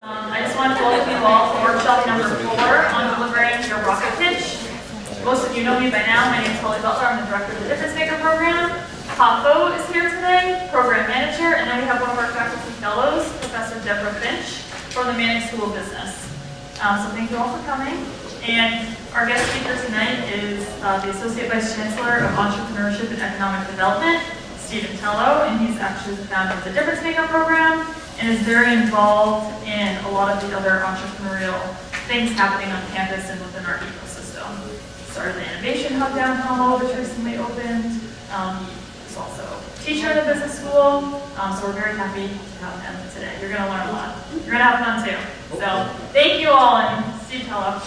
I just wanted to welcome you all to workshop number 4 on delivering your rocket pitch. Most of you know me by now. My name is Holly Butler. I'm the director of the DifferenceMaker program. Pafo is here today, program manager, and then we have one of our faculty fellows, Professor Deborah Finch, from the Manning School of Business. So thank you all for coming. And our guest speaker tonight is the Associate Vice Chancellor of Entrepreneurship and Economic Development, Tello, and he's actually the founder of the DifferenceMaker program and is very involved in a lot of the other entrepreneurial things happening on campus and within our ecosystem. Started the Innovation Hub downtown Lowell, which recently opened. He's also a teacher at a business school, so we're very happy to have him today. You're going to learn a lot. You're going to have fun too. So thank you all, and Steve Tello.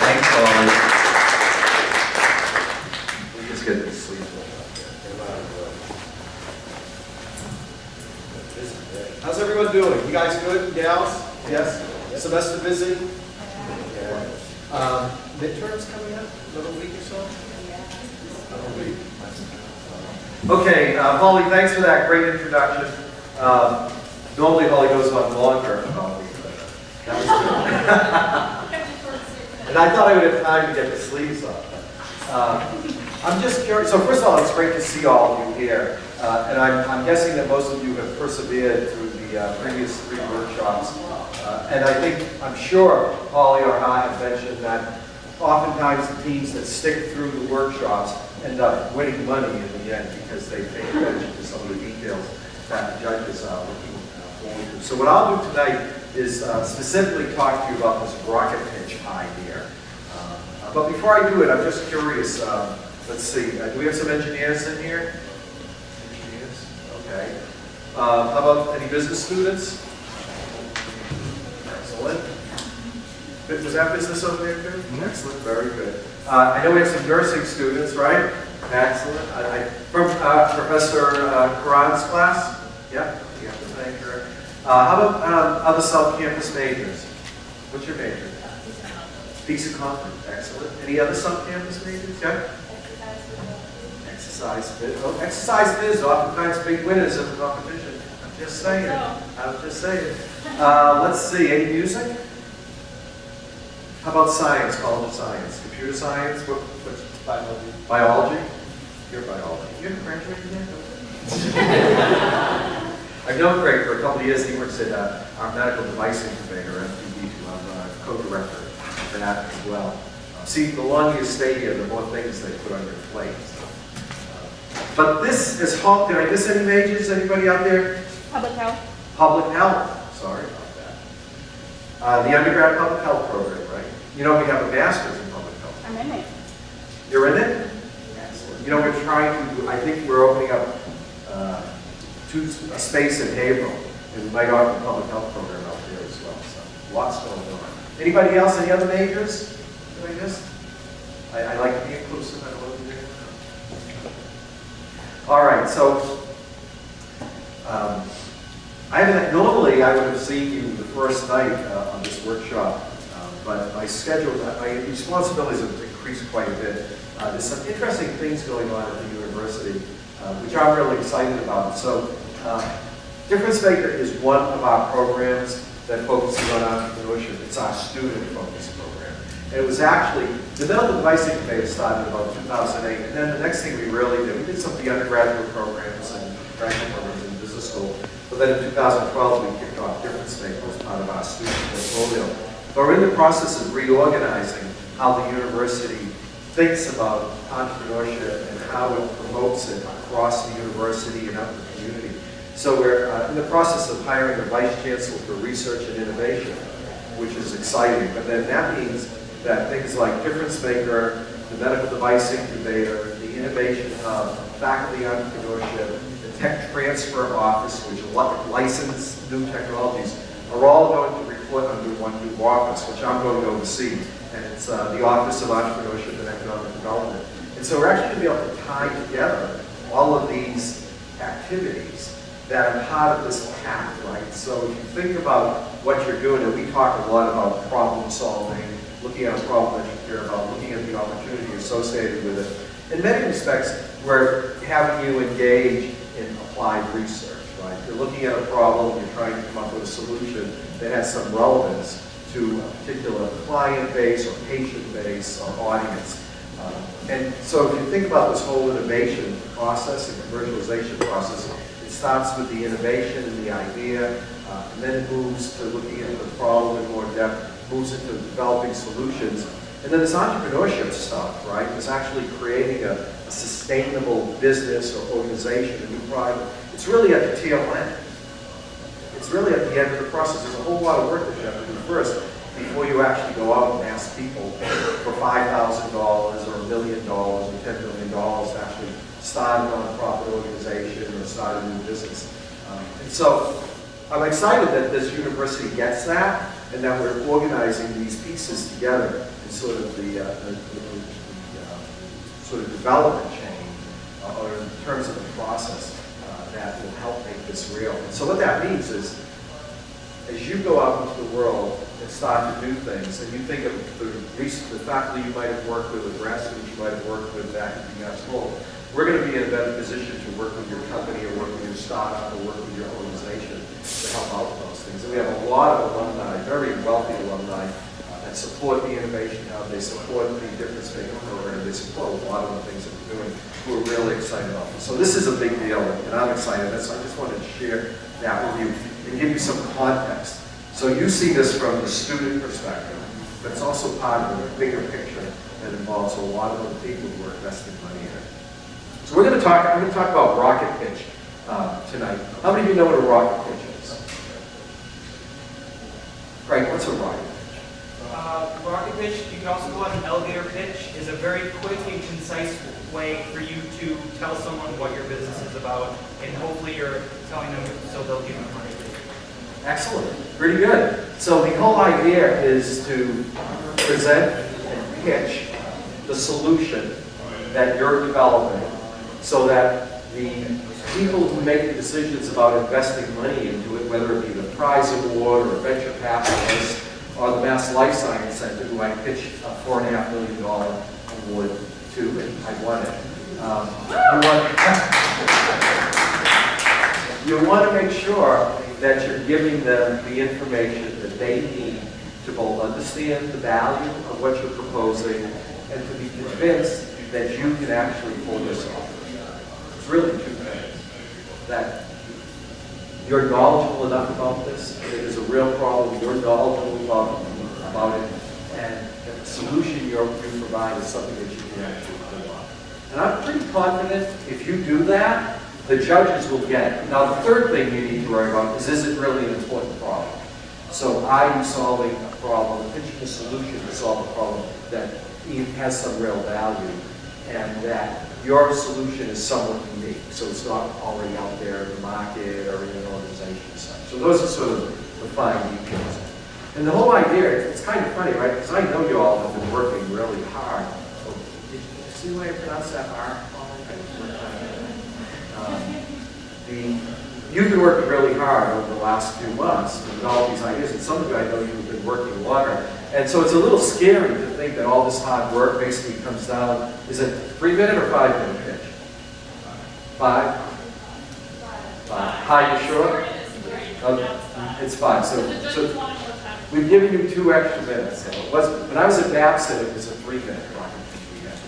Thanks, Holly. We just get this sleep. How's everyone doing? You guys good? Gals? Yes? Semester busy? Yeah. Midterms coming up? Another week or so? Another week. Okay, Holly, thanks for that great introduction. Normally, Holly goes on longer. That was good. And I thought I would have time to get the sleeves off. I'm just curious. So first of all, it's great to see all of you here. And I'm guessing that most of you have persevered through the previous 3 workshops. And I'm sure Holly or I have mentioned that oftentimes the teams that stick through the workshops end up winning money in the end because they pay attention to some of the details that the judges are looking forward to. So what I'll do tonight is specifically talk to you about this rocket pitch idea. But before I do it, I'm just curious. Let's see. Do we have some engineers in here? Engineers? Okay. How about any business students? Excellent. Was that business over there too? Excellent. Very good. I know we have some nursing students, right? Excellent. From Professor Karan's class? Yeah. You have to thank her. How about other South Campus majors? What's your major? Peace and Comfort. Excellent. Any other South Campus majors? Yeah? Exercise biz. Oh, exercise biz, oftentimes big winners of the competition. I'm just saying. I'm just saying. Let's see. Any music? How about science? College of Science. Computer science? What's biology? Biology? You're biology. You haven't graduated yet? I've known Craig for a couple of years. He works at our medical device incubator, MPD, I'm co-director for that as well. See, the longer you stay here, the more things they put on your plate. But this is did I miss any majors? Anybody out there? Public health. Public health. Sorry about that. The undergrad public health program, right? You know, we have a master's in public health. I'm in it. You're in it? Excellent. You know, we're trying to, I think we're opening up a space in Haverhill, and we might offer a public health program out there as well. So lots going on. Anybody else? Any other majors? Did I miss? I like to be inclusive. I don't want to be all right, so normally I would have seen you the first night on this workshop, but my schedule, my responsibilities have increased quite a bit. There's some interesting things going on at the university, which I'm really excited about. So, DifferenceMaker is one of our programs that focuses on entrepreneurship. It's our student-focused program. And it was actually, the medical device incubator started in about 2008, and then the next thing we really did, we did some of the undergraduate programs and graduate programs in business school, but then in 2012 we kicked off DifferenceMaker as part of our student portfolio. But we're in the process of reorganizing how the university thinks about entrepreneurship and how it promotes it across the university and out in the community. So we're in the process of hiring a vice chancellor for research and innovation, which is exciting. But then that means that things like DifferenceMaker, the medical device incubator, the innovation hub, faculty entrepreneurship, the tech transfer office, which license new technologies, are all going to report under one new office, which I'm going to oversee. And it's the Office of Entrepreneurship and Economic Development. And so we're actually going to be able to tie together all of these activities that are part of this path, right? So if you think about what you're doing, and we talk a lot about problem solving, looking at a problem that you care about, looking at the opportunity associated with it. In many respects, we're having you engage in applied research, right? You're looking at a problem, you're trying to come up with a solution that has some relevance to a particular client base or patient base or audience. And so if you think about this whole innovation process and commercialization process, it starts with the innovation and the idea, and then it moves to looking at the problem in more depth, moves into developing solutions. And then this entrepreneurship stuff, right, is actually creating a sustainable business or organization, a new product. It's really at the tail end. It's really at the end of the process. There's a whole lot of work that you have to do first before you actually go out and ask people for $5,000 or $1 million or $10 million to actually start a nonprofit organization or start a new business. And so I'm excited that this university gets that and that we're organizing these pieces together in sort of the sort of development chain or in terms of the process that will help make this real. And so what that means is, as you go out into the world and start to do things, and you think of the faculty you might have worked with, the grad students you might have worked with back at UMass Lowell, we're going to be in a better position to work with your company or work with your startup or work with your organization to help out with those things. And we have a lot of alumni, very wealthy alumni, that support the Innovation Hub, they support the DifferenceMaker program, they support a lot of the things that we're doing, who are really excited about this. So this is a big deal, and I'm excited. So I just wanted to share that with you and give you some context. So you see this from the student perspective, but it's also part of a bigger picture that involves a lot of the people who are investing money in it. So I'm going to talk about rocket pitch tonight. How many of you know what a rocket pitch is? Right, what's a rocket pitch? Rocket pitch, you can also call it an elevator pitch, is a very quick and concise way for you to tell someone what your business is about, and hopefully you're telling them so they'll give you money. Excellent, pretty good. So the whole idea is to present and pitch the solution that you're developing so that the people who make the decisions about investing money into it, whether it be the prize award or venture capitalist or the Mass Life Science Center, who I pitched a $4.5 million award to, and I won it. You want to make sure that you're giving them the information that they need to both understand the value of what you're proposing and to be convinced that you can actually pull this off. It's really two things. That you're knowledgeable enough about this, that it is a real problem, you're knowledgeable about it, and that the solution you provide is something that you can actually pull off. And I'm pretty confident if you do that, the judges will get it. Now, the third thing you need to worry about is it really an important problem? So are you solving a problem, pitching a solution to solve a problem that has some real value, and that your solution is somewhat unique, so it's not already out there in the market or in an organization or such. So those are sort of the fine details. And the whole idea, it's kind of funny, right? Because I know you all have been working really hard. Oh, did you see the way I pronounced that R? You've been working really hard over the last few months to develop these ideas, and some of you I know you've been working longer. And so it's a little scary to think that all this hard work basically comes down, is it 3-minute or 5-minute pitch? 5? 5. Are you sure? It's 5. So we've given you 2 extra minutes. So it wasn't, when I was at Babson, it was a 3-minute rocket pitch we had to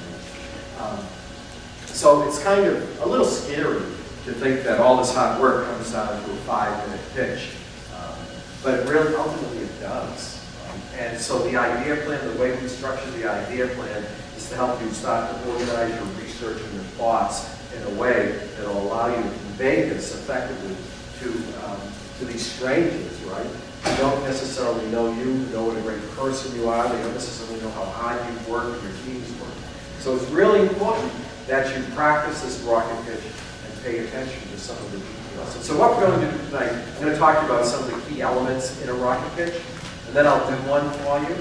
do. So it's kind of a little scary to think that all this hard work comes down to a 5-minute pitch. But it really, ultimately it does. And so the idea plan, the way we structure the idea plan is to help you start to organize your research and your thoughts in a way that will allow you to convey this effectively to these strangers, right? Who don't necessarily know you, know what a great person you are, they don't necessarily know how hard you work and your teams work. So it's really important that you practice this rocket pitch and pay attention to some of the details. And so what we're going to do tonight, I'm going to talk to you about some of the key elements in a rocket pitch, and then I'll do one for you,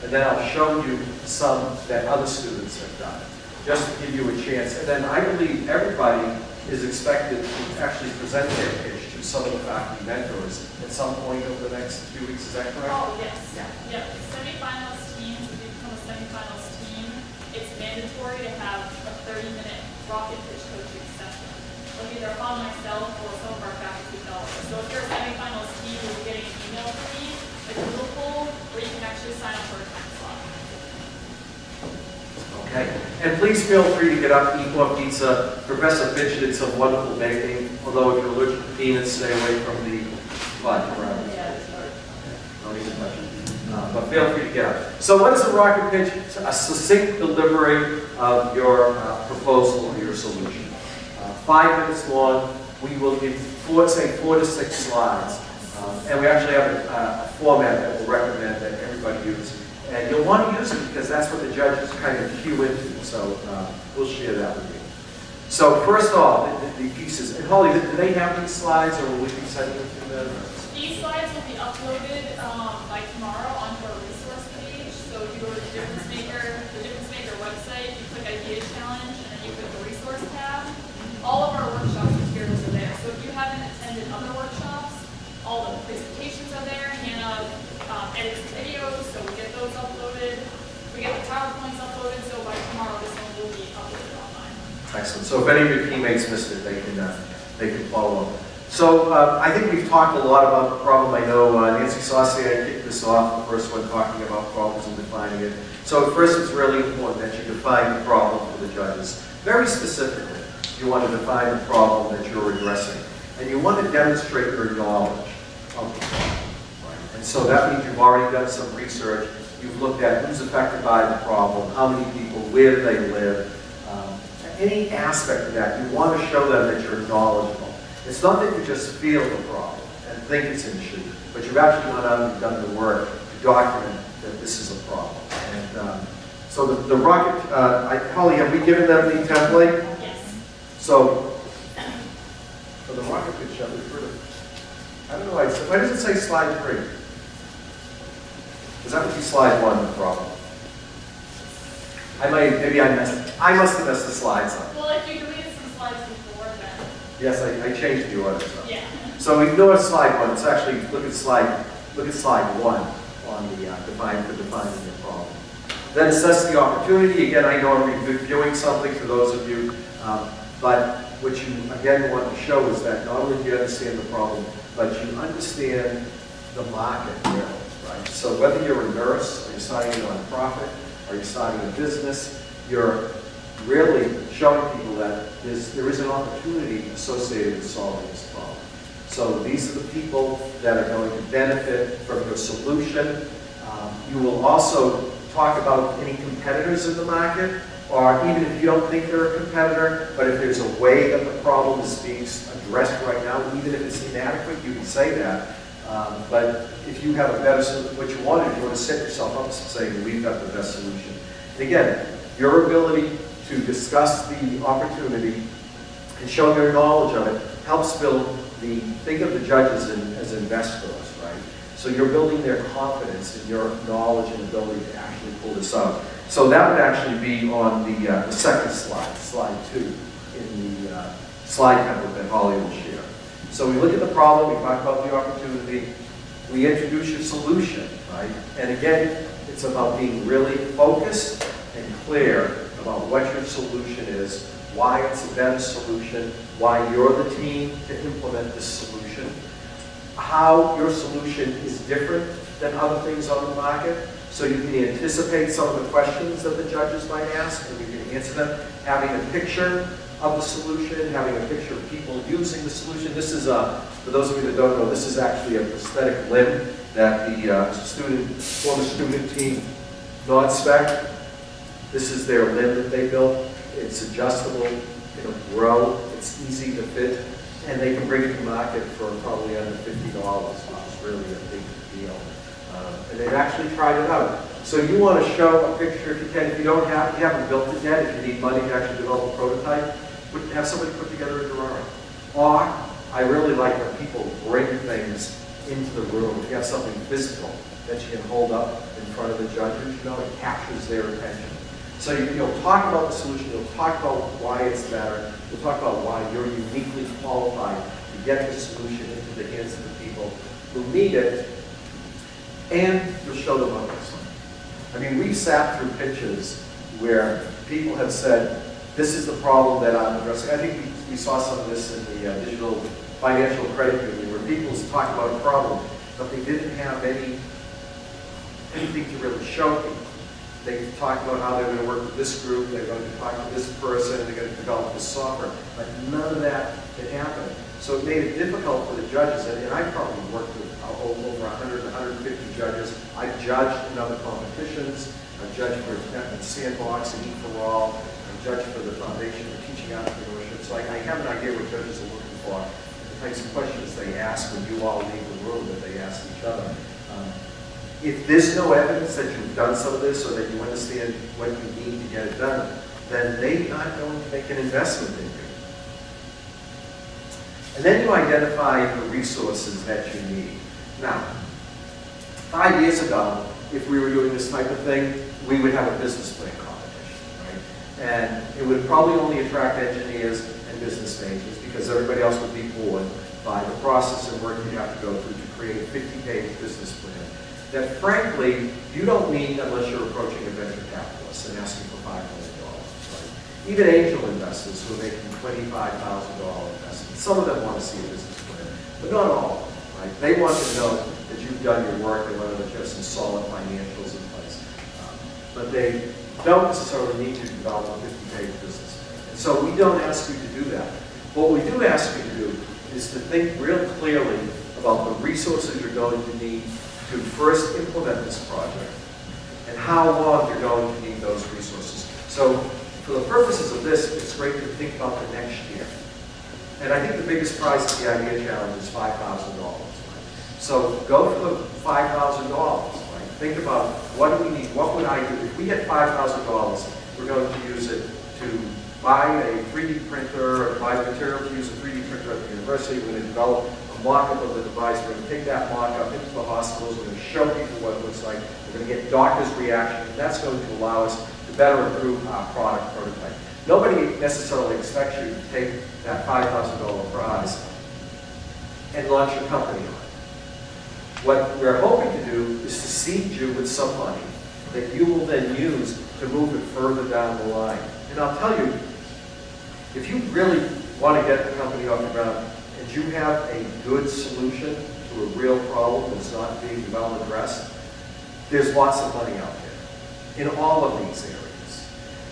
and then I'll show you some that other students have done, just to give you a chance. And then I believe everybody is expected to actually present their pitch to some of the faculty mentors at some point over the next few weeks. Is that correct? Oh, yes. Yeah. Semi-finalist teams, if you become a semi-finalist team, it's mandatory to have a 30-minute rocket pitch coaching session. of either on myself or some of our faculty developers. So if you're a semifinals team, you'll be getting an email from me, a Google poll, where you can actually sign up for a time slot. Okay, and please feel free to get up, eat more pizza. Professor Finch did some wonderful baking, although if you're allergic to peanuts, stay away from the blood around. Don't even touch it. But feel free to get up. So what is a rocket pitch? It's a succinct delivery of your proposal or your solution. 5 minutes long. We will give 4 to 6 slides. And we actually have a format that we'll recommend that everybody use. And you'll want to use it because that's what the judges kind of cue into. So we'll share that with you. So first off, the pieces. And Holly, do they have these slides or will we be sending them to them? These slides will be uploaded by tomorrow onto our resource page. So if you go to the DifferenceMaker website, you click Idea Challenge, and then you click the Resource tab. All of our workshop materials are there. So if you haven't attended other workshops, all the presentations are there. Hannah edits videos, so we get those uploaded. We get the PowerPoints uploaded, so by tomorrow this one will be uploaded online. Excellent. So if any of your teammates missed it, they can follow up. So I think we've talked a lot about the problem. I know Nancy Saucier kicked this off, the first one talking about problems and defining it. So at first it's really important that you define the problem for the judges. Very specifically, you want to define the problem that you're addressing. And you want to demonstrate your knowledge of the problem. Right? And so that means you've already done some research. You've looked at who's affected by the problem, how many people, where do they live. Any aspect of that, you want to show them that you're knowledgeable. It's not that you just feel the problem and think it's an issue, but you've actually gone out and done the work to document that this is a problem. And so the rocket, Holly, have we given them the template? Yes. So for the rocket pitch, I don't know why does it say slide 3? Because that would be slide 1, the problem. I must have messed the slides up. Well, if you deleted some slides before, then Yes, I changed the order. So. yeah. So ignore slide 1. It's actually look at slide 1 on the defining the problem. Then assess the opportunity. Again, I know I'm reviewing something for those of you, but what you again want to show is that not only do you understand the problem, but you understand the market really, right? So whether you're a nurse, or you're starting a nonprofit, or you're starting a business, you're really showing people that there is an opportunity associated with solving this problem. So these are the people that are going to benefit from your solution. You will also talk about any competitors in the market, or even if you don't think they're a competitor, but if there's a way that the problem is being addressed right now, even if it's inadequate, you can say that. But if you have a better solution, what you want to set yourself up and say, we've got the best solution. And again, your ability to discuss the opportunity and show your knowledge of it helps build think of the judges as investors, right? So you're building their confidence in your knowledge and ability to actually pull this out. So that would actually be on the second slide, slide 2, in the slide template that Holly will share. So we look at the problem, we talk about the opportunity, we introduce your solution, right? And again, it's about being really focused and clear about what your solution is, why it's a better solution, why you're the team to implement this solution, how your solution is different than other things on the market, so you can anticipate some of the questions that the judges might ask and you can answer them, having a picture of the solution, having a picture of people using the solution. This is, for those of you that don't know, this is actually a prosthetic limb that the former student team non-spec. This is their limb that they built. It's adjustable, it'll grow, it's easy to fit, and they can bring it to market for probably under $50, which is really a big deal. And they've actually tried it out. So you want to show a picture if you can. If you haven't built it yet, if you need money to actually develop a prototype, have somebody put together a drawing. Or I really like when people bring things into the room. If you have something physical that you can hold up in front of the judges, it captures their attention. So you'll talk about the solution, you'll talk about why it's better, you'll talk about why you're uniquely qualified to get the solution into the hands of the people who need it, and you'll show them what it's like. I mean, we've sat through pitches where people have said, this is the problem that I'm addressing. I think we saw some of this in the digital financial credit union, where people talk about a problem, but they didn't have anything to really show people. They talked about how they're going to work with this group, they're going to talk to this person, they're going to develop this software, but none of that had happened. So it made it difficult for the judges, and I probably worked with over 100, 150 judges. I've judged in other competitions, I've judged for Sandbox and Eat for All, I've judged for the Foundation for Teaching Entrepreneurship, so I have an idea what judges are looking for, the types of questions they ask when you all leave the room that they ask each other. If there's no evidence that you've done some of this or that you understand what you need to get it done, then they aren't going to make an investment in you. And then you identify the resources that you need. Now, 5 years ago, if we were doing this type of thing, we would have a business plan competition, right? And it would probably only attract engineers and business majors because everybody else would be bored by the process and work you have to go through to create a 50-page business plan that, frankly, you don't need unless you're approaching a venture capitalist and asking for $5 million, right? Even angel investors who are making $25,000 investments, some of them want to see a business plan, but not all of them, right? They want to know that you've done your work, they want to know that you have some solid financials in place. But they don't necessarily need you to develop a 50-page business plan. And so we don't ask you to do that. What we do ask you to do is to think real clearly about the resources you're going to need to first implement this project and how long you're going to need those resources. So for the purposes of this, it's great to think about the next year. And I think the biggest prize of the idea challenge is $5,000. Right? So go for the $5,000. Right? Think about what do we need, what would I do? If we get $5,000, we're going to use it to buy a 3D printer or buy the material to use a 3D printer at the university. We're going to develop mock-up of the device. We're going to take that mock-up into the hospitals. We're going to show people what it looks like. We're going to get doctors' reaction, and that's going to allow us to better improve our product prototype. Nobody necessarily expects you to take that $5,000 prize and launch your company on it. What we're hoping to do is to seed you with some money that you will then use to move it further down the line. And I'll tell you, if you really want to get the company off the ground, and you have a good solution to a real problem that's not being well addressed, there's lots of money out there in all of these areas.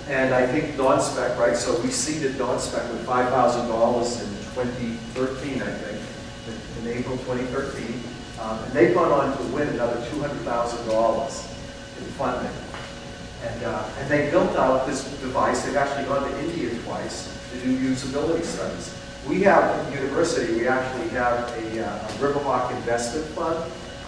And I think non-spec, right, so we seeded non-spec with $5,000 in 2013, I think, in April 2013. And they've gone on to win another $200,000 in funding. And they built out this device. They've actually gone to India twice to do usability studies. We have, at the university, we actually have a Riverhawk investment fund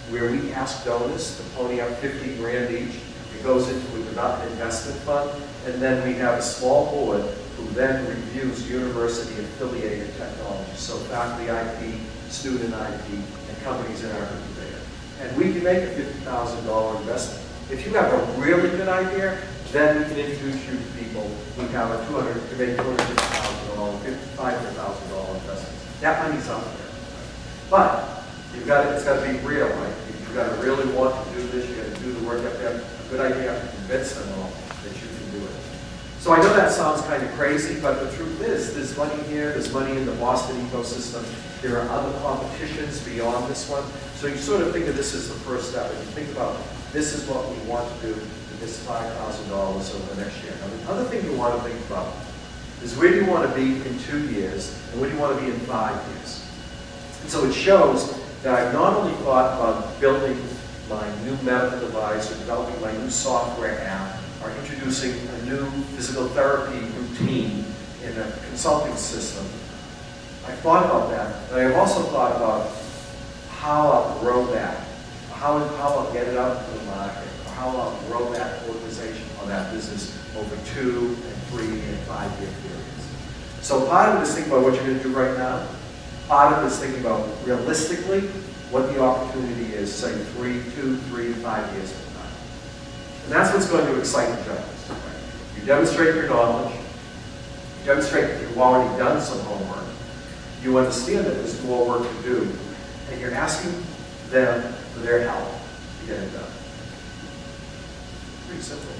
where we ask donors to pony up 50 grand each. It goes into an investment fund, and then we have a small board who then reviews university-affiliated technology, so faculty IP, student IP, and companies in our incubator. And we can make a $50,000 investment. If you have a really good idea, then we can introduce you to people who have a $250,000, $500,000 investment. That money's out there. But it's got to be real, right? You've got to really want to do this. You've got to do the work. You have to have a good idea. You have to convince them all that you can do it. So I know that sounds kind of crazy, but the truth is, there's money here. There's money in the Boston ecosystem. There are other competitions beyond this one. So you sort of think of this as the first step, and you think about this is what we want to do with this $5,000 over the next year. Now, the other thing you want to think about is where do you want to be in 2 years, and where do you want to be in 5 years? And so it shows that I've not only thought about building my new medical device or developing my new software app or introducing a new physical therapy routine in a consulting system. I thought about that, but I've also thought about how I'll grow that, how I'll get it out into the market, or how I'll grow that organization or that business over 2 and 3 and 5 year periods. So part of it is thinking about what you're going to do right now. Part of it is thinking about realistically what the opportunity is, say 2, 3, 5 years from now. And that's what's going to excite the judges. Right? You demonstrate your knowledge, you demonstrate that you've already done some homework, you understand that there's more work to do, and you're asking them for their help to get it done. Pretty simple.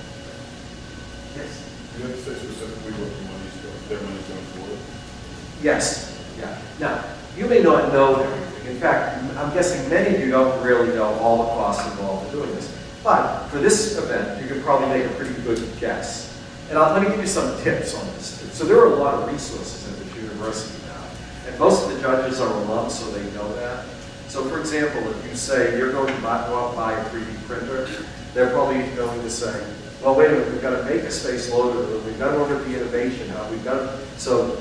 Yes? You have to say specifically what the money's going, their money's going for it? Yes, yeah. Now, you may not know everything. In fact, I'm guessing many of you don't really know all the costs involved in doing this. But for this event, you can probably make a pretty good guess. And let me give you some tips on this. So there are a lot of resources at this university now. And most of the judges are alums, so they know that. So for example, if you say you're going to go out and buy a 3D printer, they're probably going to say, well, wait a minute, we've got to make a space loader, we've got to look at the innovation hub, we've got to, so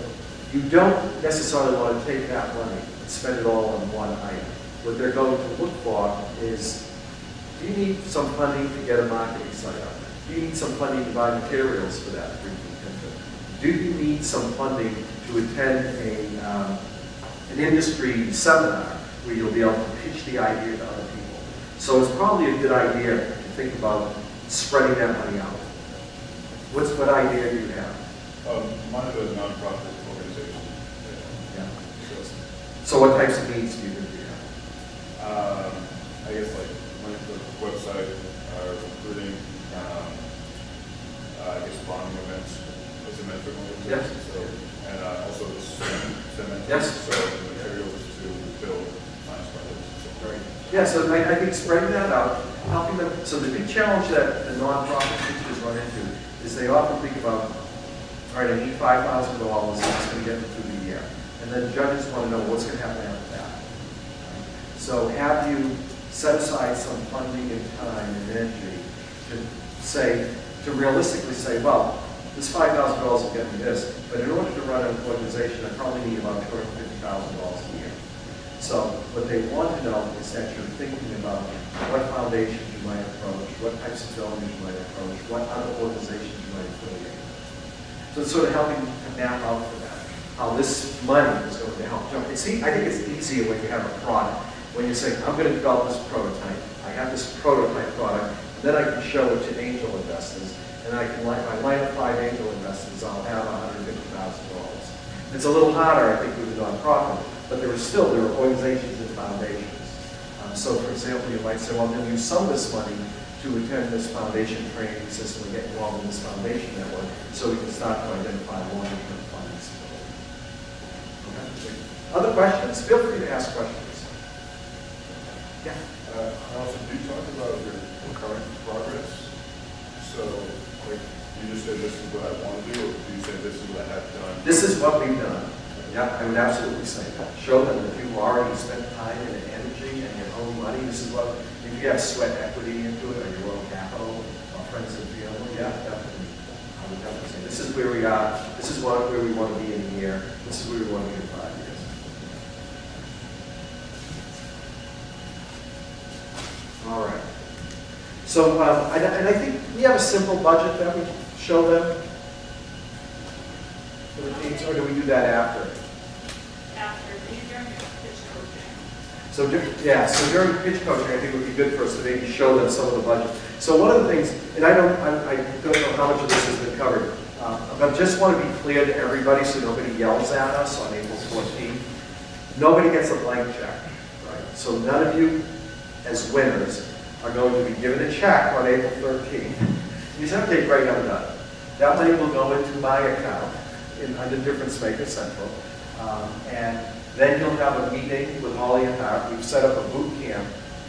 you don't necessarily want to take that money and spend it all on one item. What they're going to look for is, do you need some funding to get a marketing site up? Do you need some funding to buy materials for that 3D printer? Do you need some funding to attend an industry seminar where you'll be able to pitch the idea to other people? So it's probably a good idea to think about spreading that money out. What idea do you have? Mine is a nonprofit organization. Yeah. So what types of needs do you think you have? I guess like money for the website, recruiting, I guess bonding events, as a mentor organization. Yes. So, and also the cement. Yes. So the materials to build science projects. So. Right. Yeah, so I think spreading that out, helping them. So the big challenge that the nonprofit teachers run into is they often think about, all right, I need $5,000, and it's going to get me through the year. And then judges want to know what's going to happen after that. So have you set aside some funding and time and energy to say, to realistically say, well, this $5,000 will get me this, but in order to run an organization, I probably need about $250,000 a year. So what they want to know is that you're thinking about what foundations you might approach, what types of donors you might approach, what other organizations you might affiliate with. So it's sort of helping to map out for that, how this money is going to help. I think it's easier when you have a product. When you say, I'm going to develop this prototype, I have this prototype product, and then I can show it to angel investors, and I can, if I line up 5 angel investors, I'll have $150,000. It's a little harder, I think, with a nonprofit, but there are organizations and foundations. So, for example, you might say, well, I'm going to use some of this money to attend this foundation training system and get involved in this foundation network, so we can start to identify long-term funding. Okay. Other questions? Feel free to ask questions. Yeah. Also, do you talk about your current progress? So, like, you just said this is what I want to do, or do you say this is what I have done? This is what we've done. Yeah, I would absolutely say that. Show them that you've already spent time and energy and your own money. This is what, if you have sweat equity into it, or your own capital, or friends and family, yeah, definitely. I would definitely say this is where we are. This is where we want to be in a year. This is where we want to be in 5 years. All right. So, and I think we have a simple budget that we show them for the teams, or do we do that after? After, during your pitch coaching. So, so during pitch coaching, I think it would be good for us to maybe show them some of the budget. So one of the things, and I don't know how much of this has been covered, but just want to be clear to everybody so nobody yells at us on April 14th. Nobody gets a blank check, right? So none of you, as winners, are going to be given a check on April 13th. You say, okay, great, I'm done. That money will go into my account under DifferenceMaker Central. And then you'll have a meeting with Holly and Hart. We've set up a boot camp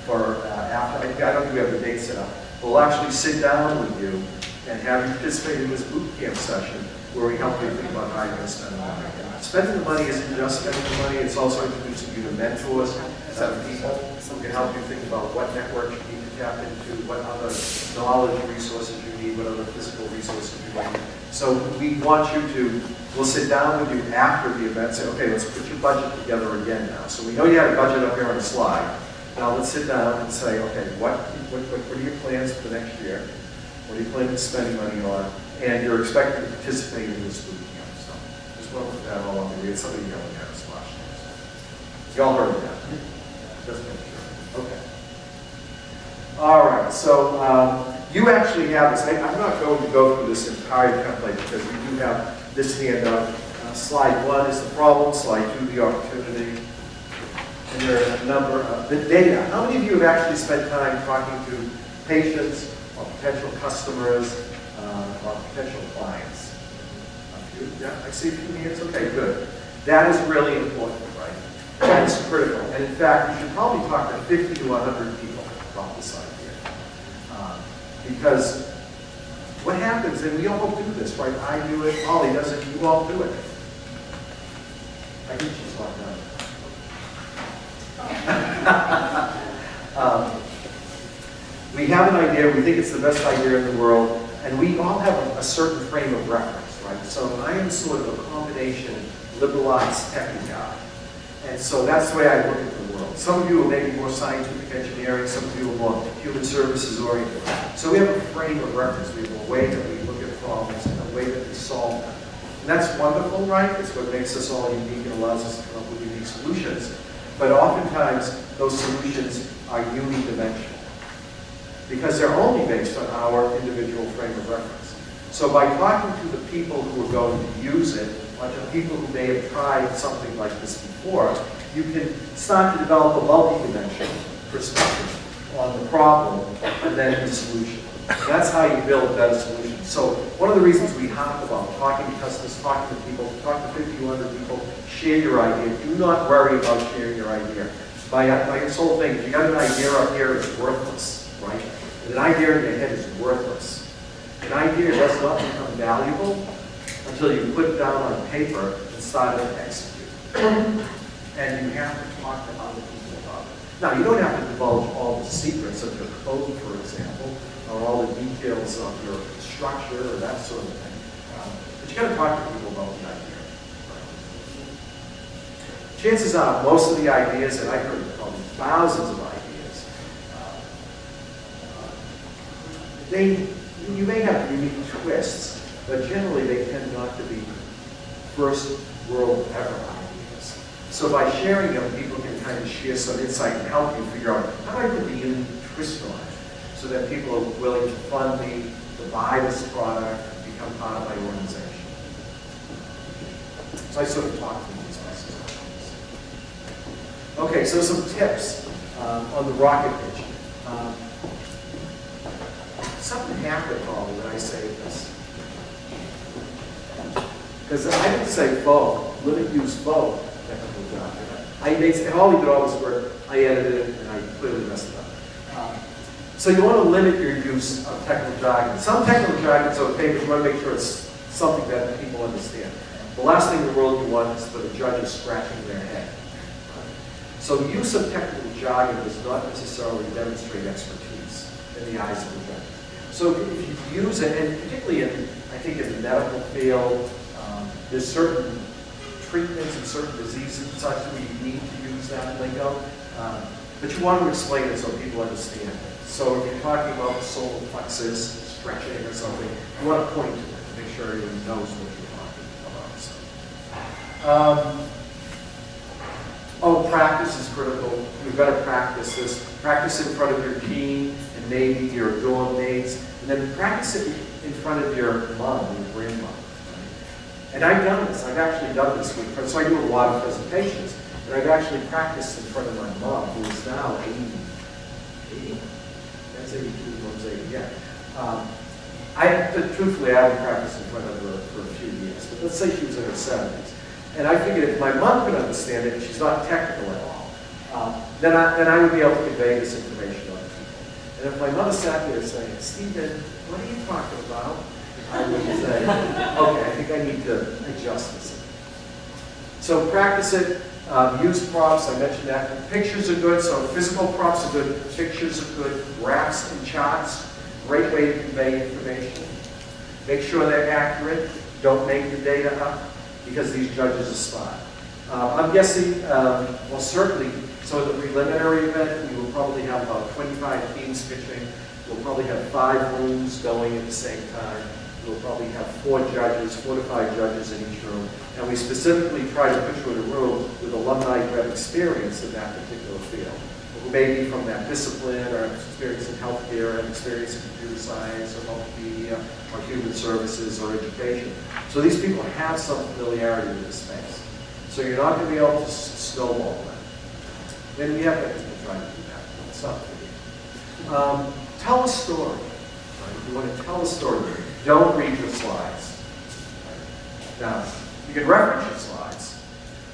for after, I don't think we have the date set up. We'll actually sit down with you and have you participate in this boot camp session where we help you think about how you're going to spend the money. Spending the money isn't just spending the money, it's also introducing you to mentors, some people who can help you think about what networks you need to tap into, what other knowledge resources you need, what other physical resources you might need. So we want you to, we'll sit down with you after the event and say, okay, let's put your budget together again now. So we know you had a budget up here on the slide. Now let's sit down and say, okay, what are your plans for the next year? What are you planning on spending money on? And you're expected to participate in this boot camp. So just want to put that all on the read. Somebody yelling at us last year. Y'all heard that? Just make sure. Okay. All right, so you actually have this. I'm not going to go through this entire template because we do have this handout. Slide 1 is the problem, slide 2 the opportunity. And there are a number of the data. How many of you have actually spent time talking to patients or potential customers or potential clients? A few? Yeah, I see a few hands. Okay, good. That is really important, right? That is critical. And in fact, you should probably talk to 50 to 100 people about this idea. Because what happens, and we all do this, right? I do it, Holly does it, you all do it. I think she's locked down. We have an idea, we think it's the best idea in the world, and we all have a certain frame of reference, right? So I am sort of a combination liberal arts techie guy. And so that's the way I look at the world. Some of you are maybe more scientific engineering, some of you are more human services oriented. So we have a frame of reference. We have a way that we look at problems and a way that we solve them. And that's wonderful, right? It's what makes us all unique and allows us to come up with unique solutions. But oftentimes, those solutions are unidimensional because they're only based on our individual frame of reference. So by talking to the people who are going to use it, or to people who may have tried something like this before, you can start to develop a multi-dimensional perspective on the problem and then the solution. And that's how you build better solutions. So one of the reasons we harp about talking to customers, talking to people, talk to 50, 100 people, share your idea. Do not worry about sharing your idea. By this whole thing, if you got an idea up here, it's worthless, right? And an idea in your head is worthless. An idea does not become valuable until you put it down on paper and start to execute. And you have to talk to other people about it. Now, you don't have to divulge all the secrets of your code, for example, or all the details of your structure or that sort of thing. But you got to talk to people about the idea. Chances are, most of the ideas, and I've heard probably thousands of ideas, you may have unique twists, but generally they tend not to be first world ever ideas. So by sharing them, people can kind of share some insight and help you figure out how do I put the unique twist on it so that people are willing to fund me, to buy this product, become part of my organization. So I sort of talk to these places. Okay, so some tips on the rocket pitch. Something happened, Holly, when I say this. Because I didn't say faux, Linux used faux technical jargon. Holly did all this work, I edited it, and I clearly messed it up. So you want to limit your use of technical jargon. Some technical jargon is okay, but you want to make sure it's something that people understand. The last thing in the world you want is for the judges scratching their head. So the use of technical jargon does not necessarily demonstrate expertise in the eyes of the judges. So if you use it, and particularly I think in the medical field, there's certain treatments and certain diseases and such where you need to use that lingo, but you want to explain it so people understand it. So if you're talking about the solar plexus, stretching or something, you want to point to it to make sure everyone knows what you're talking about. Practice is critical. You've got to practice this. Practice in front of your team and maybe your dorm mates, and then practice it in front of your mom and your grandma. And I've done this. I've actually done this. So I do a lot of presentations, and I've actually practiced in front of my mom, who is now 80. That's 82, mom's 80, yeah. Truthfully, I haven't practiced in front of her for a few years, but let's say she was in her 70s. And I figured if my mom could understand it, she's not technical at all, then I would be able to convey this information to other people. And if my mother sat there saying, Stephen, what are you talking about? I would say, okay, I think I need to adjust this. So practice it, use prompts, I mentioned that. Pictures are good, so physical prompts are good, pictures are good, graphs and charts, great way to convey information. Make sure they're accurate, don't make the data up, because these judges are smart. I'm guessing, well certainly, so at the preliminary event, we will probably have about 25 teams pitching. We'll probably have 5 rooms going at the same time. We'll probably have 4 to 5 judges in each room. And we specifically try to put you in a room with alumni who have experience in that particular field. Who may be from that discipline, or have experience in healthcare, have experience in computer science, or multimedia, or human services, or education. So these people have some familiarity with the space. So you're not going to be able to snowball them. Then we have that people trying to do that. It's not good. Tell a story. Right? You want to tell a story. Don't read your slides. Right? Now, you can reference your slides,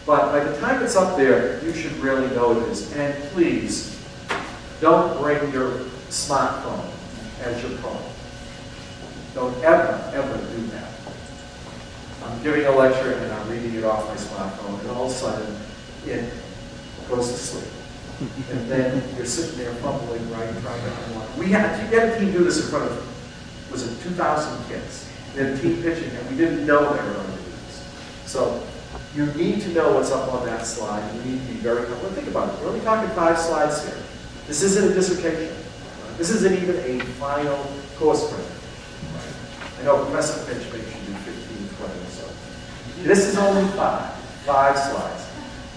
But by the time it's up there, you should really know it is. And please, don't bring your smartphone as your phone. Don't ever do that. I'm giving a lecture and I'm reading it off my smartphone, and all of a sudden, it goes to sleep. And then you're sitting there fumbling, right, trying to unlock. We had a team do this in front of, was it 2,000 kids? We had a team pitching, and we didn't know they were going to do this. So you need to know what's up on that slide. You need to be very careful. Think about it. We're only talking 5 slides here. This isn't a dissertation. This isn't even a final course project. I know Professor Finch makes you do 15, 20 or so. This is only 5 slides.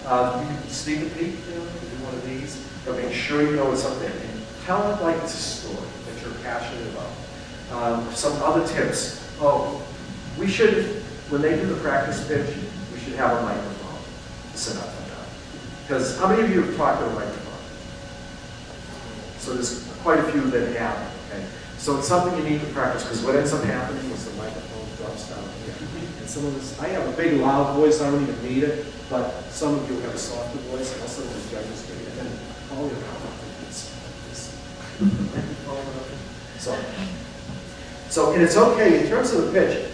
You can sneak a peek, do one of these, but make sure you know what's up there. And tell it like it's a story that you're passionate about. Some other tips. We should, when they do the practice pitch, we should have a microphone set up like that. Because how many of you have talked to a microphone? So there's quite a few that have, okay? So it's something you need to practice, because what ends up happening is the microphone drops down here. And some of this, I have a big loud voice, I don't even need it, but some of you have a softer voice, and some of the judges do it. And then all your So, and it's okay, in terms of the pitch,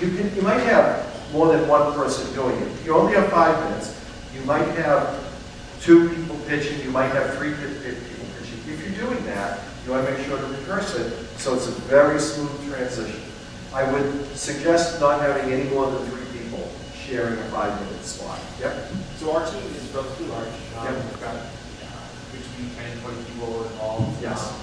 you might have more than one person doing it. You only have 5 minutes. You might have 2 people pitching, you might have 3 people pitching. If you're doing that, you want to make sure to rehearse it so it's a very smooth transition. I would suggest not having any more than 3 people sharing a 5-minute slot. Yep. So our team is relatively large. Yep. We've got between 10 and 20 people involved. Yes.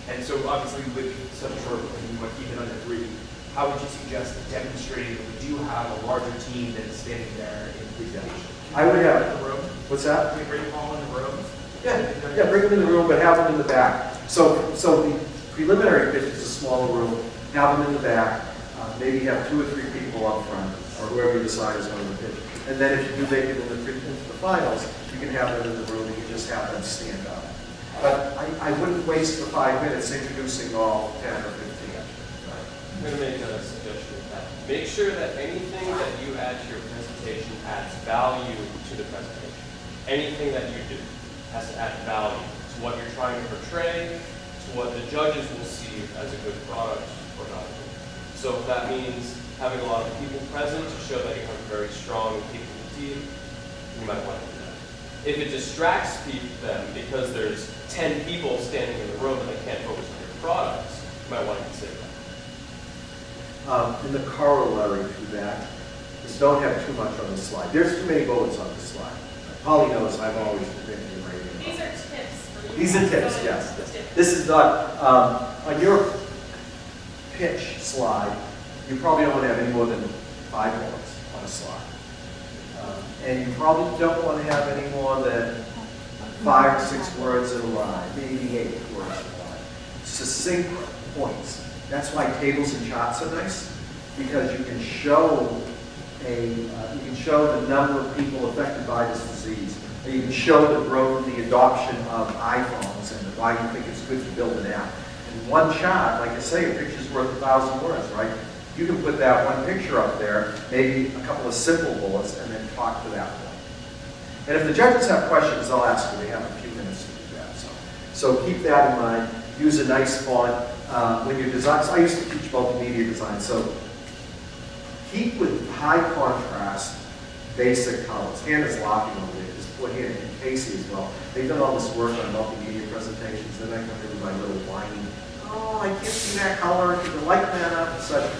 And so obviously with such a short, we want to keep it under 3. How would you suggest demonstrating that we do have a larger team that is standing there in presentation? I would have. In the room? What's that? Can we bring them all in the room? Yeah, bring them in the room, but have them in the back. So the preliminary pitch is a smaller room. Have them in the back. Maybe have 2 or 3 people up front, or whoever you decide is going to pitch. And then if you do make it into the finals, you can have them in the room and you just have them stand up. But I wouldn't waste the 5 minutes introducing all 10 or 15. I'm going to make a suggestion. Make sure that anything that you add to your presentation adds value to the presentation. Anything that you do has to add value to what you're trying to portray, to what the judges will see as a good product or not. So if that means having a lot of people present to show that you have a very strong and capable team, you might want to do that. If it distracts them because there's 10 people standing in the room and they can't focus on your products, you might want to consider that. And the corollary to that is don't have too much on the slide. There's too many bullets on the slide. Polly knows I've always been enumerating. These are tips for you. These are tips, yes. This is not, on your pitch slide, you probably don't want to have any more than 5 bullets on a slide. And you probably don't want to have any more than 5 or 6 words in a line, maybe 8 words in a line. Succinct points. That's why tables and charts are nice, because you can show the number of people affected by this disease. And you can show the growth, the adoption of iPhones, and why you think it's good to build an app. And one chart, like I say, a picture's worth 1,000 words, right? You can put that one picture up there, maybe a couple of simple bullets, and then talk to that point. And if the judges have questions, they'll ask you. They have a few minutes to do that. So keep that in mind. Use a nice font. When you design, so I used to teach multimedia design, so keep with high contrast, basic colors. Hannah's laughing over there, just put Hannah and Casey as well. They've done all this work on multimedia presentations, then I come in with my little whining, oh, I can't see that color, can you lighten that up, and such.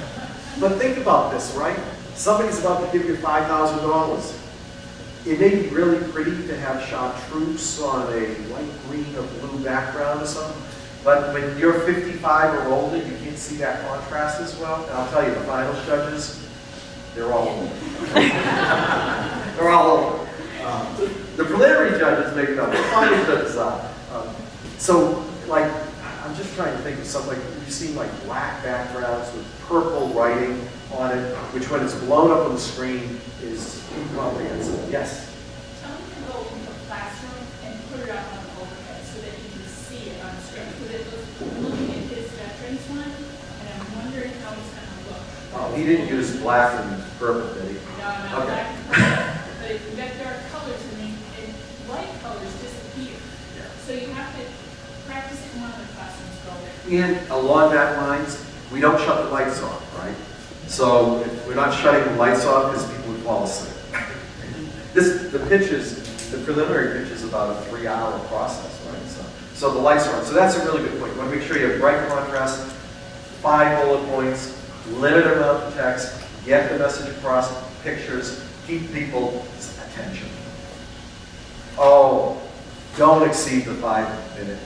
But think about this, right? Somebody's about to give you $5,000. It may be really pretty to have chartreuse on a light green or blue background or something, but when you're 55 or older, you can't see that contrast as well. And I'll tell you, the finals judges, they're all over. They're all over. The preliminary judges make it up. The final judges are. So, like, I'm just trying to think of something like, you've seen like black backgrounds with purple writing on it, which when it's blown up on the screen is incomprehensible. Yes? Someone can go into a classroom and put it up on the overhead so that you can see it on the screen. Because it was looking at his veterans one, and I'm wondering how it's going to look. Oh, he didn't use black and purple, did he? No, Okay. black and purple. but you got dark colors and light colors disappear. So you have to practice it in one of the classrooms go there. And along that lines, we don't shut the lights off, right? So we're not shutting the lights off because people would fall asleep. The preliminary pitch is about a 3-hour process, right? So the lights are on. So that's a really good point. You want to make sure you have bright contrast, 5 bullet points, limited amount of text, get the message across, pictures, keep people's attention. Oh, don't exceed the 5-minute limit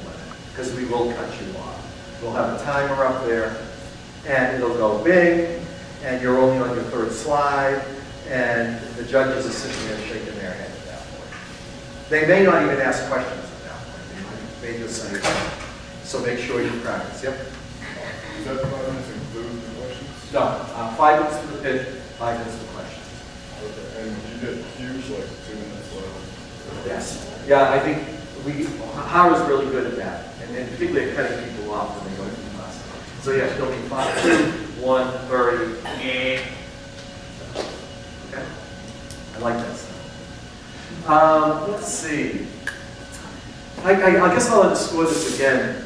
because we will cut you off. We'll have a timer up there and it'll go bing and you're only on your 3rd slide and the judges are sitting there shaking their head at that point. They may not even ask questions at that point. They may just say, so make sure you practice. Yep. Does that 5 minutes include the questions? No, 5 minutes for the pitch, 5 minutes for questions. Okay, and you did cues like 2 minutes left. Yes. Yeah, I think Howard's really good at that, and particularly at cutting people off when they go into class. So yes, there'll be 5, 2, 1, 30. Okay. I like that stuff. Let's see. I guess I'll underscore this again.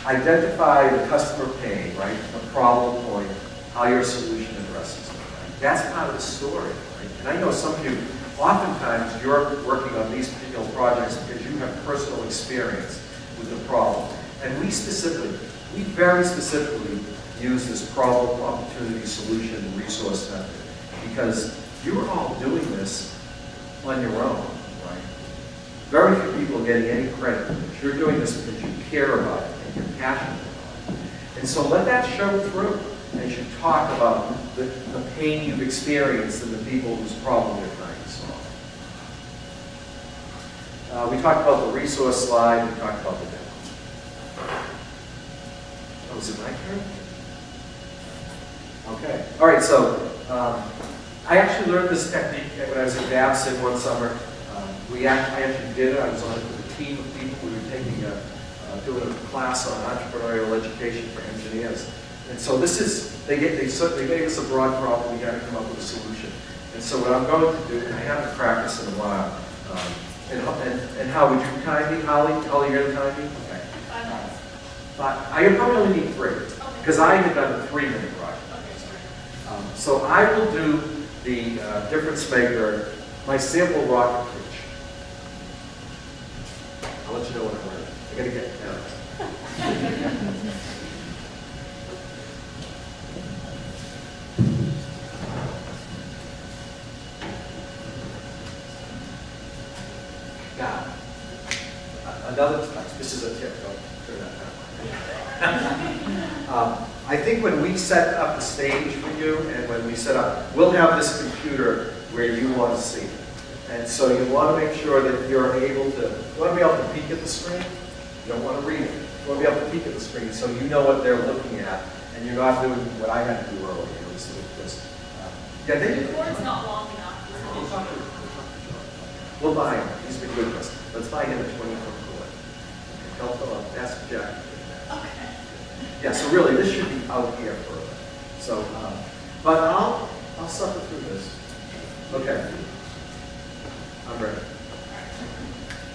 Identify the customer pain, right? The problem point, how your solution addresses it. Right? That's part of the story, right? And I know some of you, oftentimes you're working on these particular projects because you have personal experience with the problem. And we very specifically use this problem, opportunity, solution, resource method because you're all doing this on your own, right? Very few people are getting any credit for this. You're doing this because you care about it and you're passionate about it. And so let that show through as you talk about the pain you've experienced and the people whose problem you're trying to solve. We talked about the resource slide, we talked about the demo. Oh, is it my turn? Okay. All right, so I actually learned this technique when I was at DAPSIN one summer. I actually did it. I was on it with a team of people. We were taking doing a class on entrepreneurial education for engineers. And so this is, they gave us a broad problem. We got to come up with a solution. And so what I'm going to do, and I haven't practiced in a while, and how would you time me, Holly? Holly, you're going to time me? Okay. 5 minutes. I probably only need 3, because I had done a 3-minute project. So I will do the DifferenceMaker, my sample rocket pitch. I'll let you know when I'm ready. I gotta get down. Now, this is a tip, don't turn that down. I think when we set up the stage for you and when we set up, we'll have this computer where you want to see it. And so you want to make sure that you're able to, you want to be able to peek at the screen. You don't want to read it. You want to be able to peek at the screen so you know what they're looking at and you're not doing what I had to do earlier. Yeah, they The board's not long enough. We'll buy him. He's been good to us. Let's buy him a 20-foot cord. Help ask Jack. Okay. Yeah, so really, this should be out here further. So, but I'll suffer through this. Okay. I'm ready.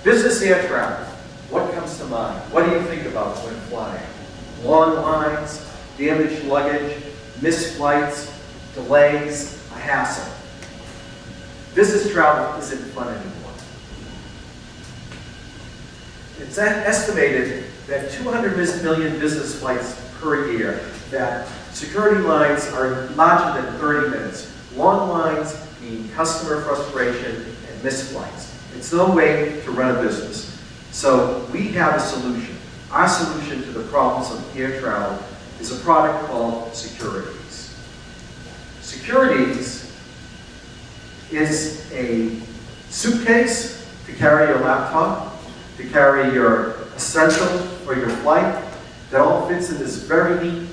Business air travel. What comes to mind? What do you think about when flying? Long lines, damaged luggage, missed flights, delays, a hassle. Business travel isn't fun anymore. It's estimated that 200 million business flights per year, that security lines are larger than 30 minutes. Long lines mean customer frustration and missed flights. It's no way to run a business. So we have a solution. Our solution to the problems of air travel is a product called Securities. Securities is a suitcase to carry your laptop, to carry your essentials for your flight, that all fits in this very neat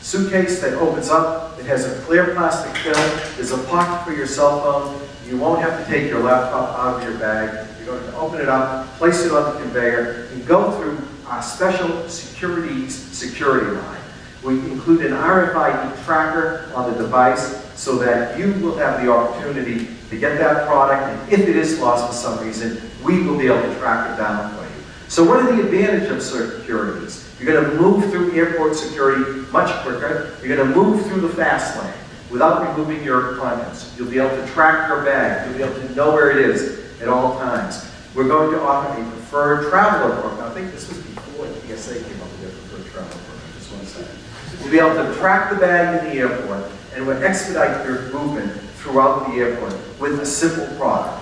suitcase that opens up. It has a clear plastic film. There's a pocket for your cell phone. You won't have to take your laptop out of your bag. You're going to open it up, place it on the conveyor, and go through our special Securities security line. We include an RFID tracker on the device so that you will have the opportunity to to get that product, and if it is lost for some reason, we will be able to track it down for you. So what are the advantages of securities? You're going to move through airport security much quicker. You're going to move through the fast lane without removing your contents. You'll be able to track your bag. You'll be able to know where it is at all times. We're going to offer a preferred traveler program. I think this was before the TSA came up with their preferred traveler program. Just 1 second. We'll be able to track the bag in the airport, and we'll expedite your movement throughout the airport with a simple product.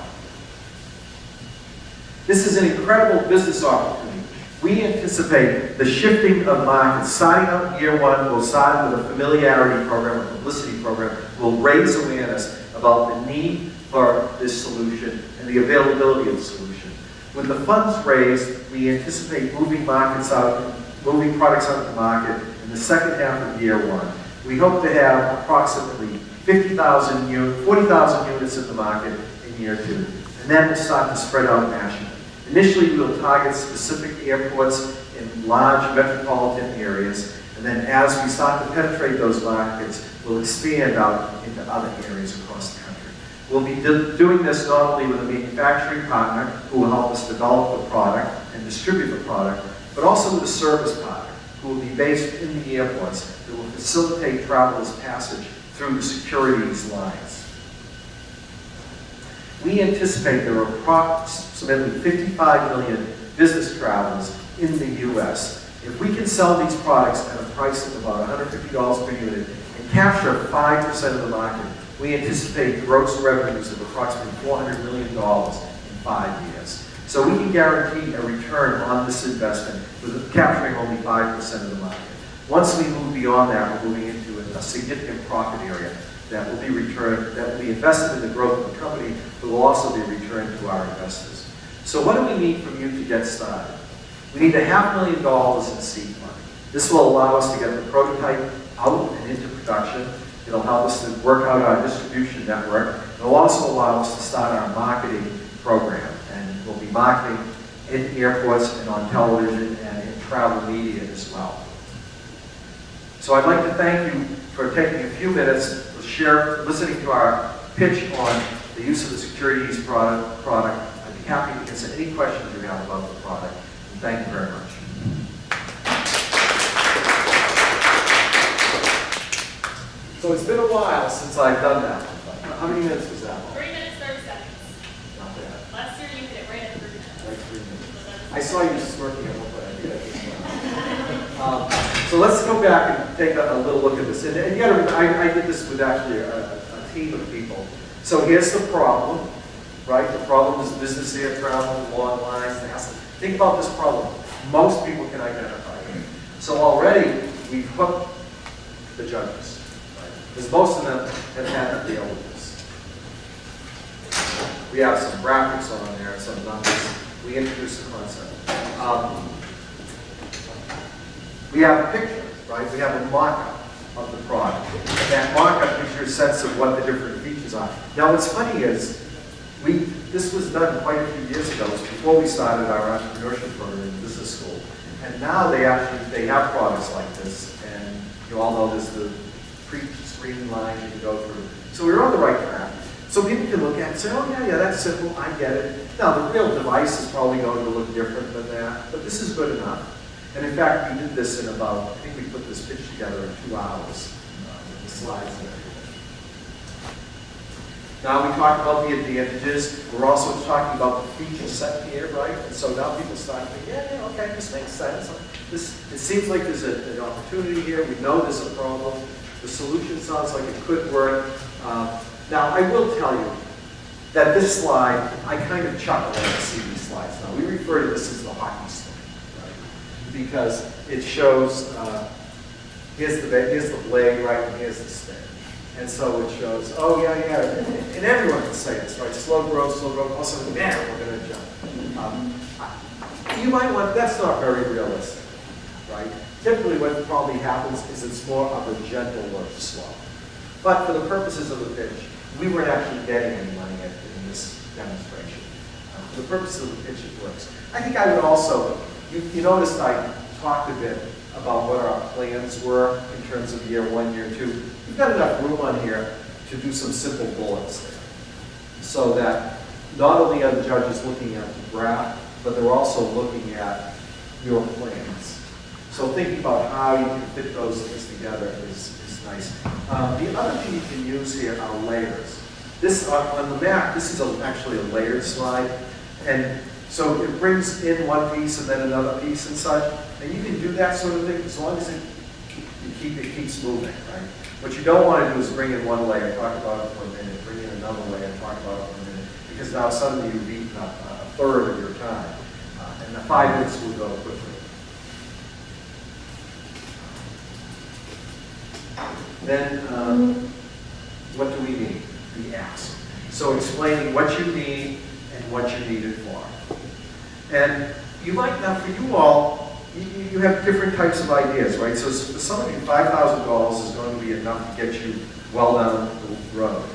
This is an incredible business opportunity. We anticipate the shifting of markets. Starting out year one, we'll start with a familiarity program, a publicity program. We'll raise awareness about the need for this solution and the availability of the solution. With the funds raised, we anticipate moving products out of the market in the second half of year one. We hope to have approximately 40,000 units in the market in year two. And then we'll start to spread out nationally. Initially, we'll target specific airports in large metropolitan areas, and then as we start to penetrate those markets, we'll expand out into other areas across the country. We'll be doing this not only with a manufacturing partner who will help us develop the product and distribute the product, but also with a service partner who will be based in the airports that will facilitate travelers' passage through the securities lines. We anticipate there are approximately 55 million business travelers in the U.S. If we can sell these products at a price of about $150 per unit and capture 5% of the market, we anticipate gross revenues of approximately $400 million in 5 years. So we can guarantee a return on this investment with capturing only 5% of the market. Once we move beyond that, we're moving into a significant profit area that will be returned, that will be invested in the growth of the company, but will also be returned to our investors. So what do we need from you to get started? We need $500,000 in seed money. This will allow us to get the prototype out and into production. It'll help us to work out our distribution network. It'll also allow us to start our marketing program. And we'll be marketing in airports and on television and in travel media as well. So I'd like to thank you for taking a few minutes to listening to our pitch on the use of the securities product. I'd be happy to answer any questions you have about the product. And thank you very much. So it's been a while since I've done that. How many minutes was that? 3 minutes, 30 seconds. Not bad. Last year you hit it right at 3 minutes. Like 3 minutes. I saw you smirking at one point. I did that as well. So let's go back and take a little look at this. And you gotta remember, I did this with actually a team of people. So here's the problem, right? The problem is business air travel, long lines, the hassle. Think about this problem. Most people can identify it. So already we've hooked the judges, right? Because most of them have had to deal with this. We have some graphics on there, some numbers. We introduced the concept. We have a picture, right? We have a mock-up of the product. And that mock-up gives you a sense of what the different features are. Now what's funny is, this was done quite a few years ago. It was before we started our entrepreneurship program in business school. And now they have products like this. And you all know there's the pre-screen lines you can go through. So we're on the right track. So people can look at it and say, oh yeah, that's simple, I get it. Now the real device is probably going to look different than that, but this is good enough. And in fact, we did this in about, I think we put this pitch together in 2 hours with the slides and everything. Now we talked about the advantages. We're also talking about the feature set here, right? And so now people start to think, yeah, okay, this makes sense. It seems like there's an opportunity here. We know there's a problem. The solution sounds like it could work. Now I will tell you that this slide, I kind of chuckle when I see these slides now. We refer to this as the hockey stick. Because it shows, here's the blade, right, and here's the stick. And so it shows, oh yeah, and everyone can say this, right? Slow growth, also, man, we're going to jump. You might want, that's not very realistic, right? Typically what probably happens is it's more of a gentle slope. But for the purposes of the pitch, we weren't actually getting any money in this demonstration. For the purposes of the pitch, it works. I think I would also, you noticed I talked a bit about what our plans were in terms of year 1, year 2. We've got enough room on here to do some simple bullets there. so that not only are the judges looking at the graph, but they're also looking at your plans. So thinking about how you can fit those things together is nice. The other thing you can use here are layers. This on the map, this is actually a layered slide, and so it brings in one piece and then another piece and such, and you can do that sort of thing as long as it keeps moving, right? What you don't want to do is bring in one layer, talk about it for a minute, bring in another layer, talk about it for a minute, because now suddenly you've eaten up a third of your time, and the 5 minutes will go quickly. Then, what do we need? The ask. So explaining what you need and what you need it for. And you might not, for you all, you have different types of ideas, right? So for some of you, $5,000 is going to be enough to get you well down the road.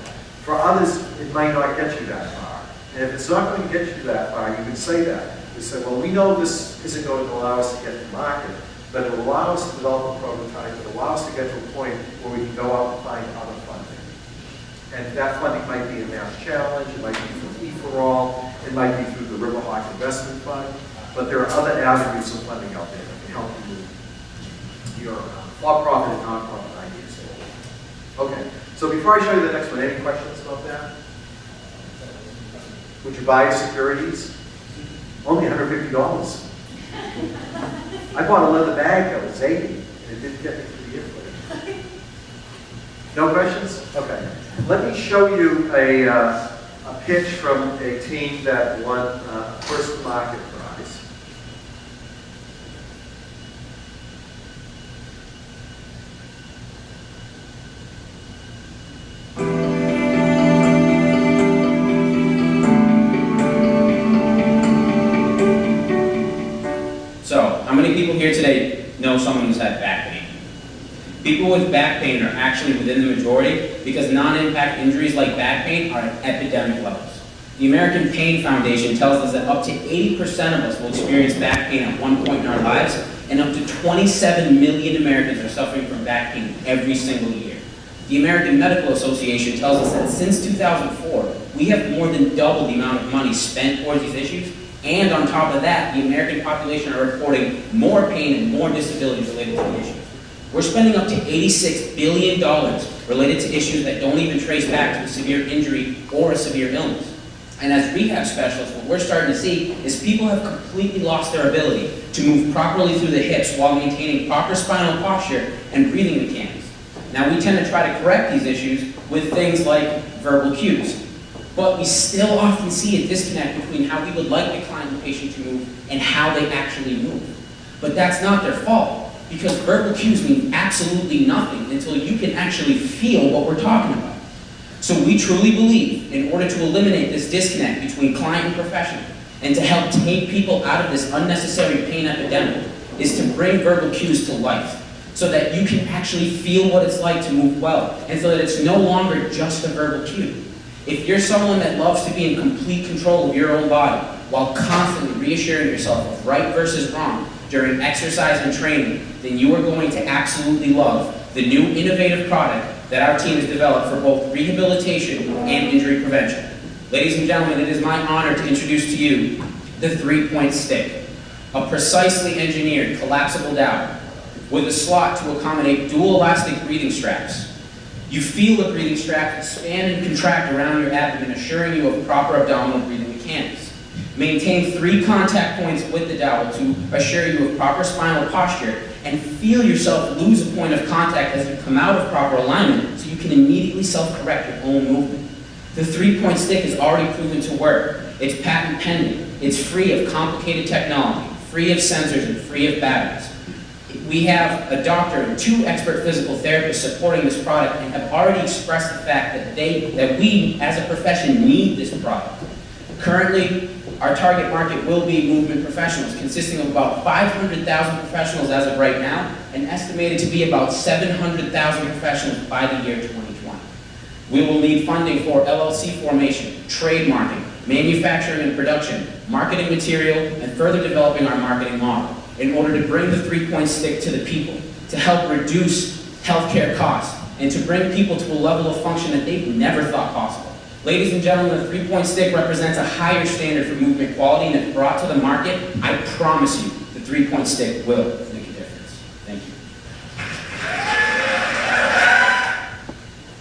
For others, it might not get you that far. And if it's not going to get you that far, you can say that. You say, well, we know this isn't going to allow us to get to market, but it will allow us to develop a prototype. It will allow us to get to a point where we can go out and find other funding. And that funding might be a mass challenge, it might be through E4All, it might be through the Riverhawk Investment Fund, but there are other avenues of funding out there that can help you move your for-profit and non-profit ideas forward. Okay, so before I show you the next one, any questions about that? Would you buy securities? Only $150. I bought a leather bag that was $80, and it didn't get me through the airplane. No questions? Okay. Let me show you a pitch from a team that won first market prize. So, how many people here today know someone who's had back pain? People with back pain are actually within the majority because non-impact injuries like back pain are at epidemic levels. The American Pain Foundation tells us that up to 80% of us will experience back pain at one point in our lives, and up to 27 million Americans are suffering from back pain every single year. The American Medical Association tells us that since 2004, we have more than doubled the amount of money spent towards these issues, and on top of that, the American population are reporting more pain and more disability related to the issues. We're spending up to $86 billion related to issues that don't even trace back to a severe injury or a severe illness. And as rehab specialists, what we're starting to see is people have completely lost their ability to move properly through the hips while maintaining proper spinal posture and breathing mechanics. Now, we tend to try to correct these issues with things like verbal cues, but we still often see a disconnect between how we would like the client and patient to move and how they actually move. But that's not their fault, because verbal cues mean absolutely nothing until you can actually feel what we're talking about. So we truly believe, in order to eliminate this disconnect between client and professional, and to help take people out of this unnecessary pain epidemic, is to bring verbal cues to life, so that you can actually feel what it's like to move well, and so that it's no longer just a verbal cue. If you're someone that loves to be in complete control of your own body, while constantly reassuring yourself of right versus wrong during exercise and training, then you are going to absolutely love the new innovative product that our team has developed for both rehabilitation and injury prevention. Ladies and gentlemen, it is my honor to introduce to you the 3-point stick, a precisely engineered collapsible dowel with a slot to accommodate dual elastic breathing straps. You feel the breathing strap expand and contract around your abdomen, assuring you of proper abdominal breathing mechanics. Maintain 3 contact points with the dowel to assure you of proper spinal posture, and feel yourself lose a point of contact as you come out of proper alignment so you can immediately self-correct your own movement. The 3-point stick is already proven to work. It's patent pending. It's free of complicated technology, free of sensors, and free of batteries. We have a doctor and 2 expert physical therapists supporting this product and have already expressed the fact that we, as a profession, need this product. Currently, our target market will be movement professionals, consisting of about 500,000 professionals as of right now, and estimated to be about 700,000 professionals by the year 2020. We will need funding for LLC formation, trademarking, manufacturing and production, marketing material, and further developing our marketing model in order to bring the 3-point stick to the people, to help reduce healthcare costs, and to bring people to a level of function that they've never thought possible. Ladies and gentlemen, the 3-point stick represents a higher standard for movement quality, and if brought to the market, I promise you, the 3-point stick will make a difference. Thank you.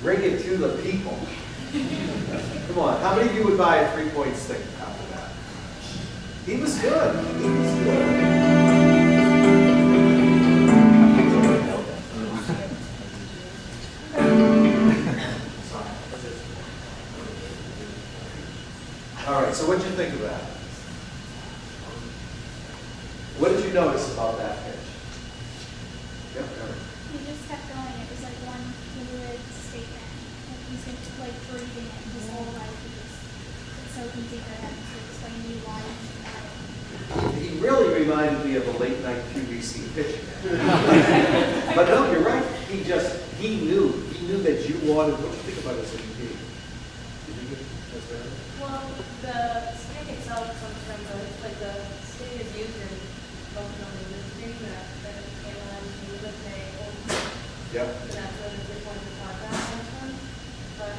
Bring it to the people. Come on, how many of you would buy a 3-point stick after that? He was good. He was good. All right, so what'd you think of that? What did you notice about that pitch? Yep, He just kept going. It was like one fluid statement. Like he's been like breathing it his whole life. It's so easy for him to explain to you why he's got it. He really reminded me of a late night QVC pitch. But no, you're right. He knew that you wanted. What do you think about this? Did you get this better? Well, the stick itself comes from the stick is used in functional industry that analyzes you with a old. Yep. And that's where the 3 points of contact comes from. But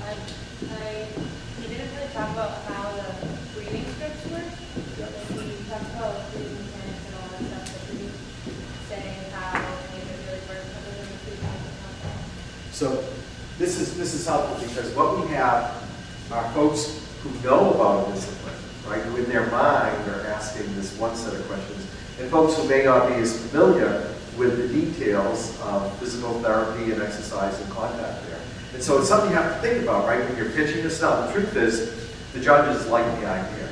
he didn't really talk about how the breathing scripts work. Yep. He talked about breathing mechanics and all that stuff that he say how it really works other than the 3 points of contact. So this is helpful because what we have are folks who know about a discipline, right? Who in their mind are asking this one set of questions, and folks who may not be as familiar with the details of physical therapy and exercise and contact there. And so it's something you have to think about, right? When you're pitching this now, the truth is, the judges like the idea,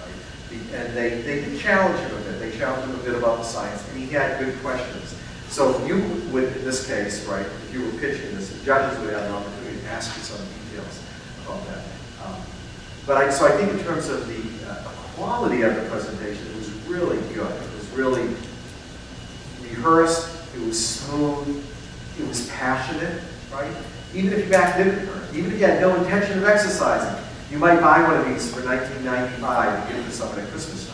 right? And they did challenge him a bit. They challenged him a bit about the science, and he had good questions. So if you would, in this case, right, if you were pitching this, the judges would have an opportunity to ask you some details about that. So I think in terms of the quality of the presentation, it was really good. It was really rehearsed, it was smooth, it was passionate, right? Even if you backed into it, even if you had no intention of exercising, you might buy one of these for $19.95 and give it to someone at Christmas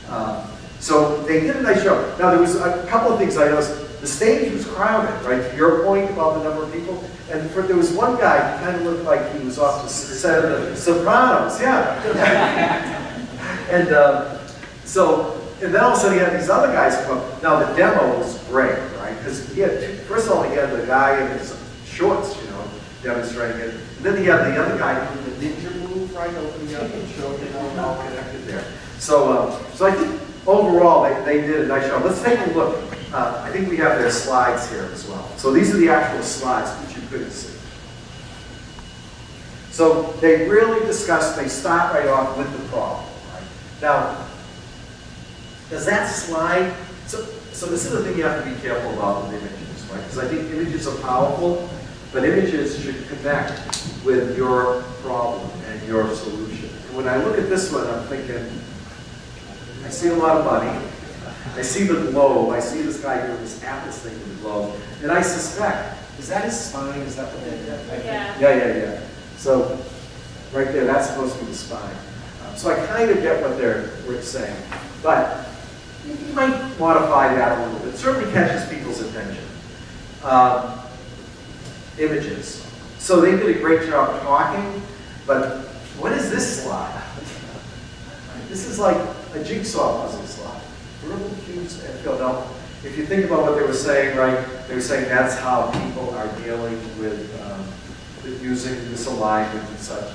time. So they did a nice job. Now there was a couple of things I noticed. The stage was crowded, right? To your point about the number of people. And there was one guy who kind of looked like he was off the set of The Sopranos, yeah. And and then all of a sudden he had these other guys come up. Now the demo was great, right? Because he had, first of all, he had the guy in his shorts, demonstrating it. And then he had the other guy doing the ninja move, right? Opening up and showing it all connected there. So I think overall they did a nice job. Let's take a look. I think we have their slides here as well. So these are the actual slides which you couldn't see. So they really discuss, they start right off with the problem. Right? Now, does that slide, so this is the thing you have to be careful about with images, right? Because I think images are powerful, but images should connect with your problem and your solution. And when I look at this one, I'm thinking, I see a lot of money. I see the globe. I see this guy doing this atlas thing with the globe. And I suspect, is that his spine? Is that what they did? Yeah. Yeah. So, right there, that's supposed to be the spine. So I kind of get what they're saying. But you might modify that a little bit. It certainly catches people's attention. Images. So they did a great job talking, but what is this slide? This is like a jigsaw puzzle slide. Verbal cues and fill. Now, if you think about what they were saying, right? They were saying that's how people are dealing with using misalignment and such.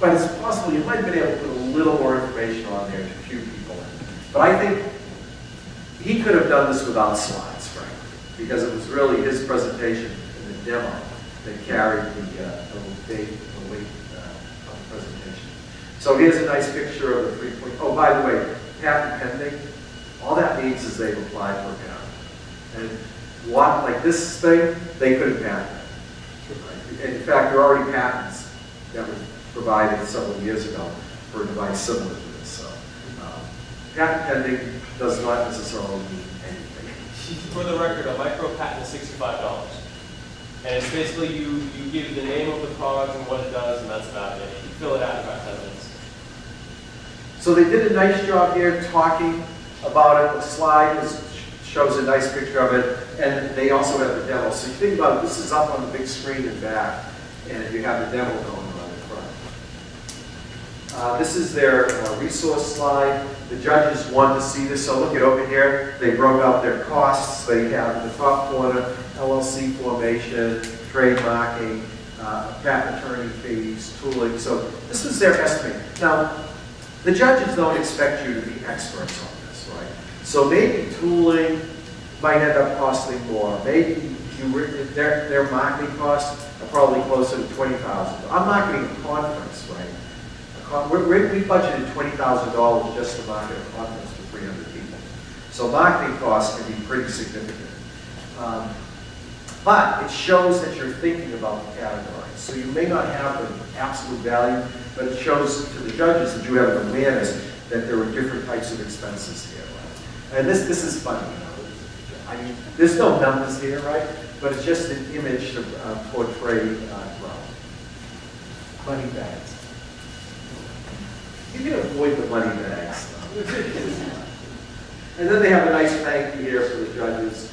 But it's possible you might have been able to put a little more information on there to cue people in. But I think he could have done this without slides, frankly, because it was really his presentation in the demo that carried the weight of the presentation. So here's a nice picture of the 3 point. Oh, by the way, patent pending. All that means is they've applied for a patent. And what, like this thing, they couldn't patent it. In fact, there are already patents that were provided several years ago for a device similar to this. So, patent pending does not necessarily mean anything. For the record, a micro patent is $65. And it's basically you give the name of the product and what it does, and that's about it. You fill it out in about 10 minutes. So they did a nice job here talking about it. The slide shows a nice picture of it, and they also have the demo. So you think about it, this is up on the big screen in back, and you have the demo going on in front. This is their resource slide. The judges want to see this, so look at over here. They broke out their costs. They have in the top corner LLC formation, trademarking, patent attorney fees, tooling. So this is their estimate. Now, the judges don't expect you to be experts on this, right? So maybe tooling might end up costing more. Maybe their marketing costs are probably closer to $20,000. I'm marketing a conference, right? We budgeted $20,000 just to market a conference for 300 people. So marketing costs can be pretty significant. But it shows that you're thinking about the categories. So you may not have the absolute value, but it shows to the judges that you have an awareness that there are different types of expenses here. Right? And this is funny. You know? I mean, there's no numbers here, right? But it's just an image to portray growth. Money bags. You can avoid the money bags. And then they have a nice thank you here for the judges.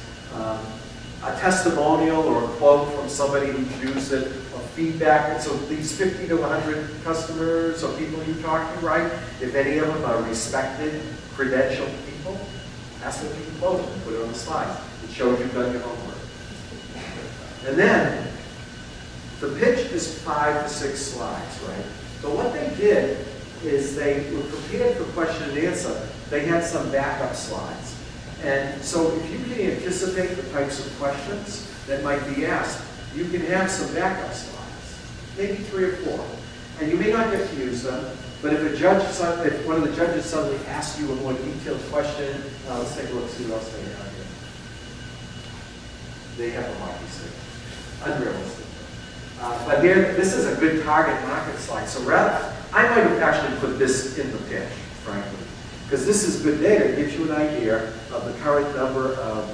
A testimonial or a quote from somebody who's used it, or feedback. And so these 50 to 100 customers or people you talk to, right? If any of them are respected, credentialed people, ask them if you can quote them and put it on the slide. It shows you've done your homework. And then the pitch is 5 to 6 slides, right? So what they did is they were prepared for question and answer. They had some backup slides. And so if you can anticipate the types of questions that might be asked, you can have some backup slides, maybe 3 or 4. And you may not get to use them, but if if one of the judges suddenly asks you a more detailed question, let's take a look, see what else they have here. They have a hockey stick. Unrealistic. But here, this is a good target market slide. So I might have actually put this in the pitch, frankly. Because this is good data. It gives you an idea of the current number of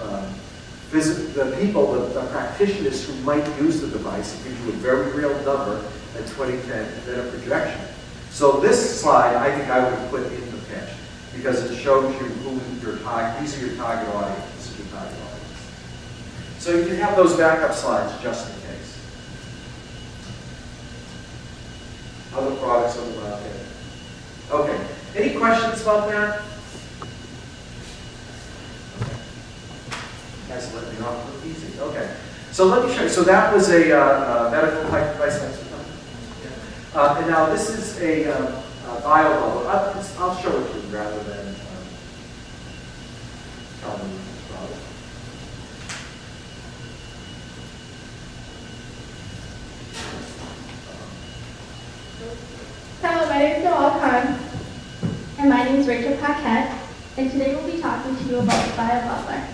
the people, the practitioners who might use the device. It gives you a very real number at 2010 and then a projection. So this slide, I think I would have put in the pitch because it shows you who your target, these are your target audience, this is your target audience. So you can have those backup slides just in case. Other products on the market. Okay. Any questions about that? Okay. You guys let me off real easy. Okay. So let me show you. So that was a medical type device. And now this is a bio bubble. I'll show it to you rather than tell them about it. Hello, my name is Lowell. And my name is Rachel Paquette, and today we'll be talking to you about the BioBubbler.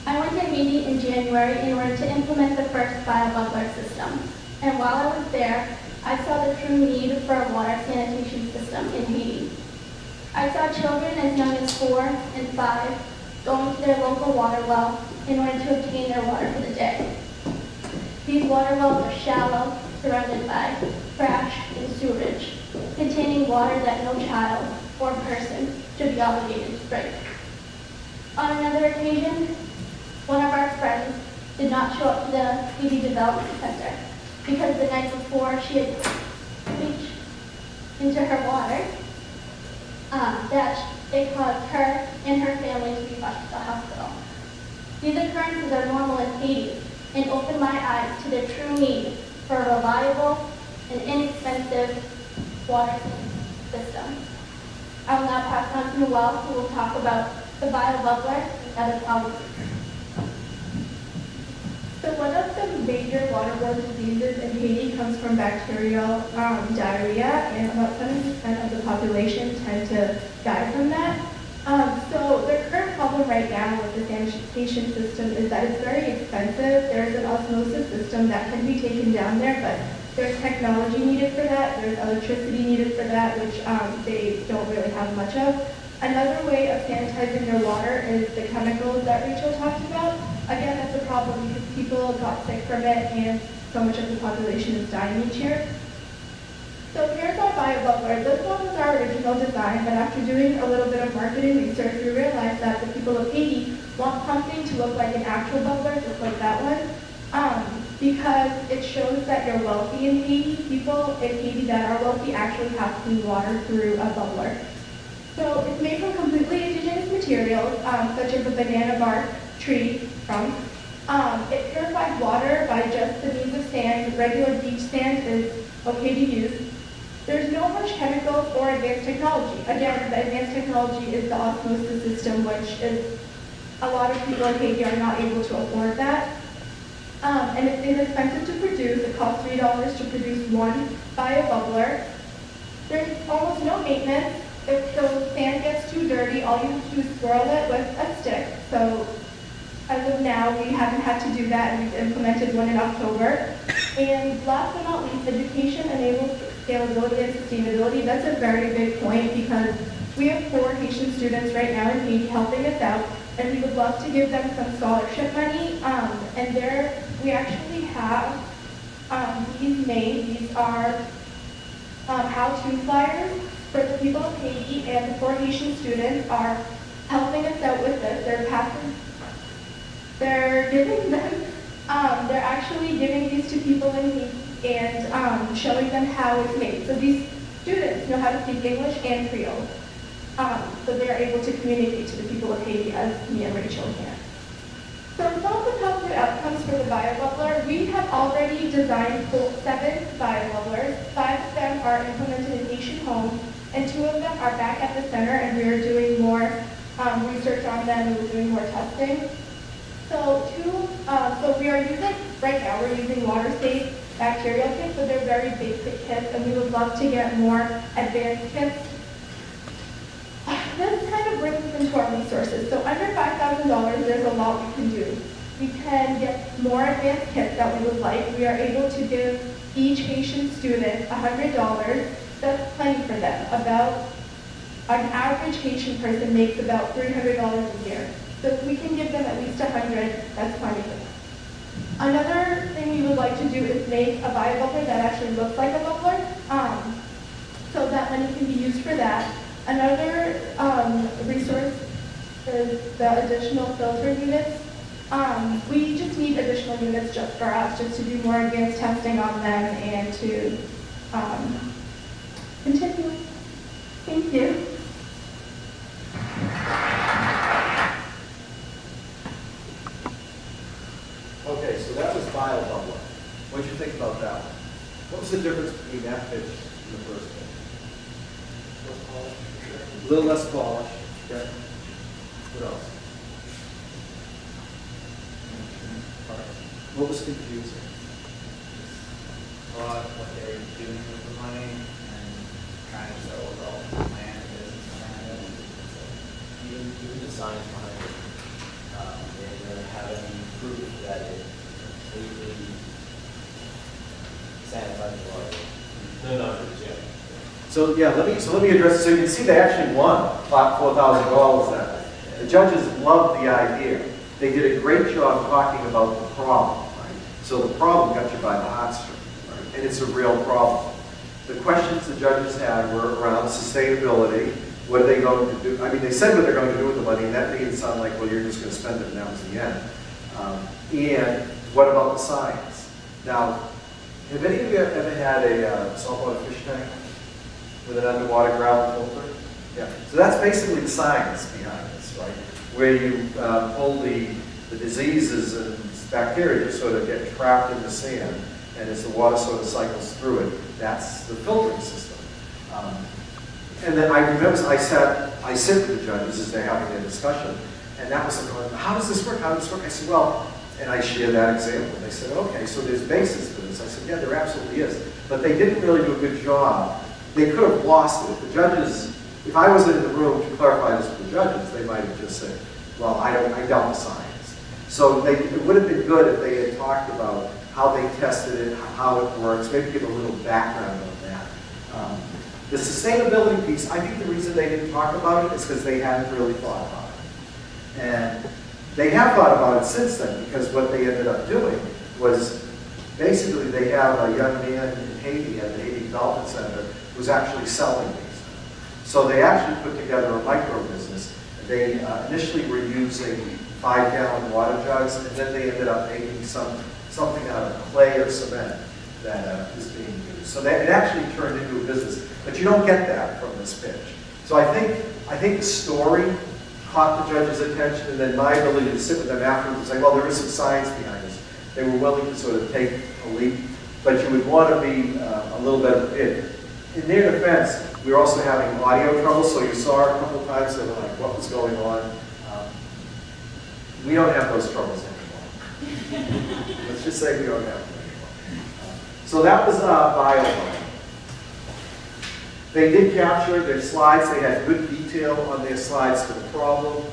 I went to Haiti in January in order to implement the first BioBubbler system. And while I was there, I saw the true need for a water sanitation system in Haiti. I saw children as young as 4 and 5 going to their local water well in order to obtain their water for the day. These water wells are shallow, surrounded by trash and sewage, containing water that no child or person should be obligated to drink. On another occasion, one of our friends did not show up to the Haiti Development Center because the night before she had bleach into her water that it caused her and her family to be rushed to the hospital. These occurrences are normal in Haiti and opened my eyes to the true need for a reliable and inexpensive water system. I will now pass on to Lowell, who will talk about the BioBubbler and other problems. So one of the major waterborne diseases in Haiti comes from bacterial diarrhea, and about 70% of the population tend to die from that. So the current problem right now with the sanitation system is that it's very expensive. There's an osmosis system that can be taken down there, but there's technology needed for that. There's electricity needed for that, which they don't really have much of. Another way of sanitizing their water is the chemicals that Rachel talked about. Again, that's a problem because people got sick from it and so much of the population is dying each year. So here's our BioBubbler. This one was our original design, but after doing a little bit of marketing research, we realized that the people of Haiti want something to look like an actual bubbler, just like that one. because it shows that you're wealthy in Haiti. People in Haiti that are wealthy actually have clean water through a bubbler. So it's made from completely indigenous materials, such as a banana bark tree trunk. It purifies water by just the means of sand. Regular beach sand is okay to use. There's no much chemicals or advanced technology. Again, the advanced technology is the osmosis system, which is a lot of people in Haiti are not able to afford that. And it's inexpensive to produce. It costs $3 to produce one bio bubbler. There's almost no maintenance. If the sand gets too dirty, all you have to do is swirl it with a stick. So as of now, we haven't had to do that, and we've implemented one in October. And last but not least, education enables scalability and sustainability. That's a very big point because we have 4 Haitian students right now in Haiti helping us out, and we would love to give them some scholarship money. And there we actually have these made. These are how-to flyers for the people of Haiti, and the 4 Haitian students are helping us out with this. They're giving them, they're actually giving these to people in Haiti and showing them how it's made. So these students know how to speak English and Creole. So they're able to communicate to the people of Haiti as me and Rachel can. So some of the positive outcomes for the bio bubbler, we have already designed 7 bio bubblers. 5 of them are implemented in Haitian homes, and 2 of them are back at the center, and we are doing more research on them, and we're doing more testing. So we are using, right now, we're using water-safe bacterial kits, but they're very basic kits, and we would love to get more advanced kits. This kind of brings us into our resources. So under $5,000, there's a lot we can do. We can get more advanced kits that we would like. We are able to give each Haitian student $100. That's plenty for them. About an average Haitian person makes about $300 a year. So if we can give them at least 100, that's plenty for them. Another thing we would like to do is make a bio bubbler that actually looks like a bubbler. So that money can be used for that. Another resource is the additional filter units. We just need additional units just for us, just to do more advanced testing on them and to continue. Thank you. Okay, so that was bio bubbler. What did you think about that one? What was the difference between that pitch and the first pitch? A little less polished. Okay. What else? What was confusing? What they're doing with the money and trying to show overall plan and business behind it. Even the science behind it, they didn't really have any proof that it completely sanitized the water. No numbers, yeah. So yeah, let me address it. So you can see they actually won $4,000 then. The judges loved the idea. They did a great job talking about the problem, right? So the problem got you by the heartstrings, right? And it's a real problem. The questions the judges had were around sustainability. What are they going to do? I mean, they said what they're going to do with the money, and that made it sound like, well, you're just going to spend it, and that was the end. And what about the science? Now, have any of you ever had a saltwater fish tank with an underwater gravel filter? Yeah. So that's basically the science behind this, right? Where you pull the diseases and bacteria just sort of get trapped in the sand, and as the water sort of cycles through it, that's the filtering system. And then I remember I sit with the judges as they're having their discussion, and that was like, how does this work? How does this work? I said, well, and I shared that example. They said, okay, so there's basis for this. I said, yeah, there absolutely is. But they didn't really do a good job. They could have lost it. If the judges, if I wasn't in the room to clarify this with the judges, they might have just said, well, I dealt with science. So it would have been good if they had talked about how they tested it, how it works, maybe give a little background on that. The sustainability piece, I think the reason they didn't talk about it is because they hadn't really thought about it. And they have thought about it since then, because what they ended up doing was basically they have a young man in Haiti at the Haiti Development Center who's actually selling these. So they actually put together a micro business. They initially were using 5-gallon water jugs, and then they ended up making some something out of clay or cement that is being used. So that it actually turned into a business, but you don't get that from this pitch. So I think the story caught the judge's attention, and then my ability to sit with them afterwards and say, well, there is some science behind this. They were willing to sort of take a leap, but you would want to be a little bit in their defense. We were also having audio trouble, so you saw a couple of times they were like, what was going on? We don't have those troubles anymore. Let's just say we don't have them anymore. So that was bio. They did capture their slides. They had good detail on their slides to the problem.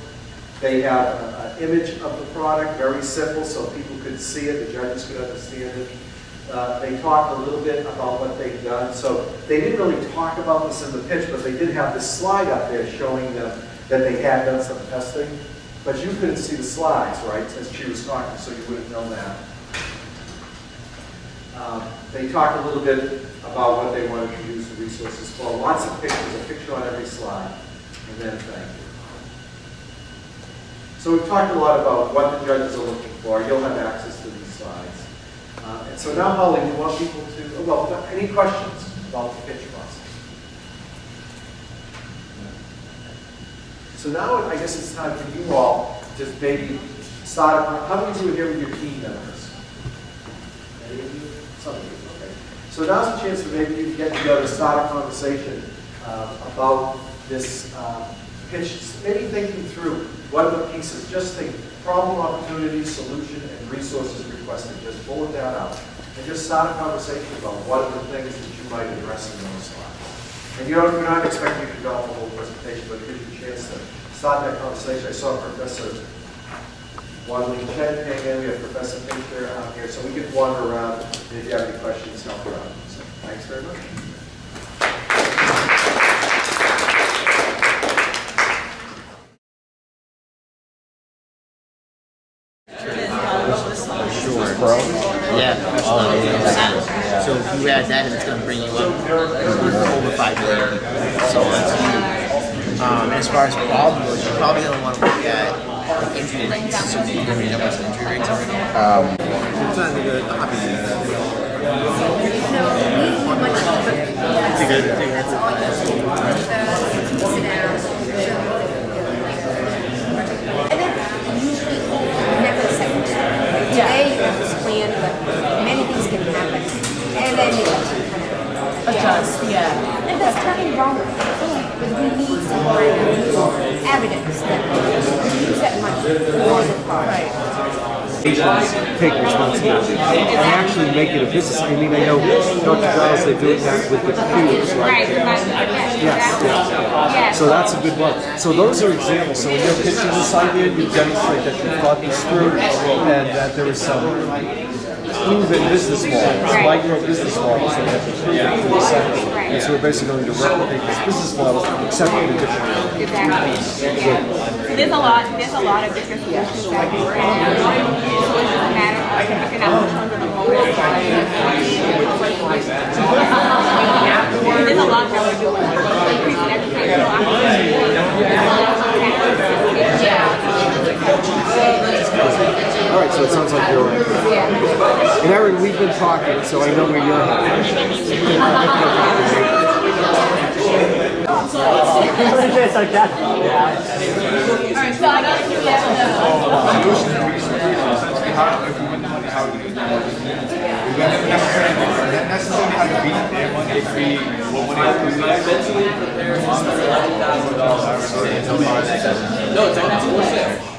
They have an image of the product, very simple, so people could see it, the judges could understand it. They talked a little bit about what they've done. So they didn't really talk about this in the pitch, but they did have this slide up there showing them that they had done some testing. But you couldn't see the slides, right, as she was talking, so you wouldn't know that. They talked a little bit about what they wanted to use the resources for. Lots of pictures, a picture on every slide, and then thank you. So we've talked a lot about what the judges are looking for. You'll have access to these slides. And so now, Holly, we want people to, well, any questions about the pitch process? So now I guess it's time for you all to maybe start. How many of you are here with your team members? Any of you? Some of you, okay. So now's a chance for maybe you to get together, start a conversation about this pitch. Maybe thinking through what are the pieces. Just think problem, opportunity, solution, and resources requested. Just bullet that out. And just start a conversation about what are the things that you might address in those slides. And we're not expecting you to develop a whole presentation, but it gives you a chance to start that conversation. I saw Professor Wadley Chen came in, we have Professor Pinker out here, so we can wander around, and if you have any questions, help around. So thanks very much. Sure. Yeah. So if you add that, and it's going to bring you up over 5 million. So that's huge. As far as problem goes, you're probably going to want to look at injury rates. So you can read how much injury rates are. Today you have this plan, but many things can happen. And then you have to kind of adjust, And that's nothing wrong with it. But we need some kind of evidence that we use that money for the project. Take responsibility and actually make it a business. I mean, I know Dr. Giles, they're doing that with the computers, right? Yes. So that's a good one. So those are examples. So when you're pitching this idea, you demonstrate that you've thought this through and that there is some proven business models, micro business models that have been proven to the sector. And so we're basically going to replicate this business model, except in a different way. Exactly. There's a lot of different solutions that we work on. So it doesn't matter if you're not under the role. There's a lot that we're doing. Increasing educational All right, so it sounds like you're right. And Erin, we've been talking, so I know where you're headed. necessarily have to be their money. It could be what money is No, it's actually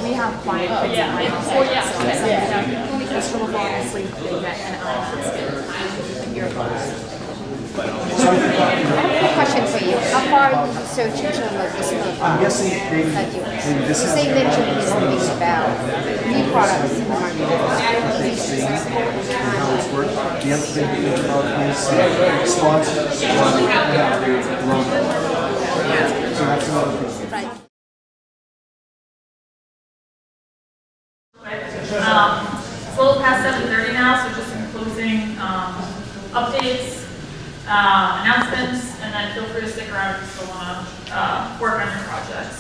we have client kids in my house. Because from falling asleep, they get an earbuds. I have a question for you. How far are you researching on this? I'm guessing maybe this is say mention these things about new products in the market. how it's worked. The other thing to think about is sponsors. So that's another thing. Right. It's a little past 7:30 now, so just some closing updates, announcements, and then feel free to stick around if you still want to work on your projects.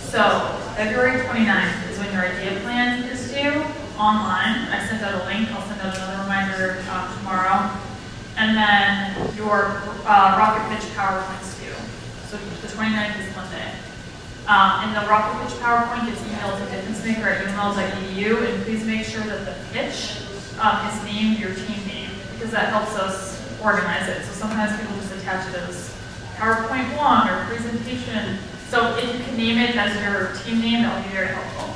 So February 29th is when your idea plan is due online. I sent out a link. I'll send out another reminder tomorrow. And then your rocket pitch PowerPoint's due. So the 29th is Monday. And the rocket pitch PowerPoint gets emailed to DifferenceMaker@uml.edu, and please make sure that the pitch is named your team name, because that helps us organize it. So sometimes people just attach it as PowerPoint 1 or presentation. So if you can name it as your team name, that would be very helpful.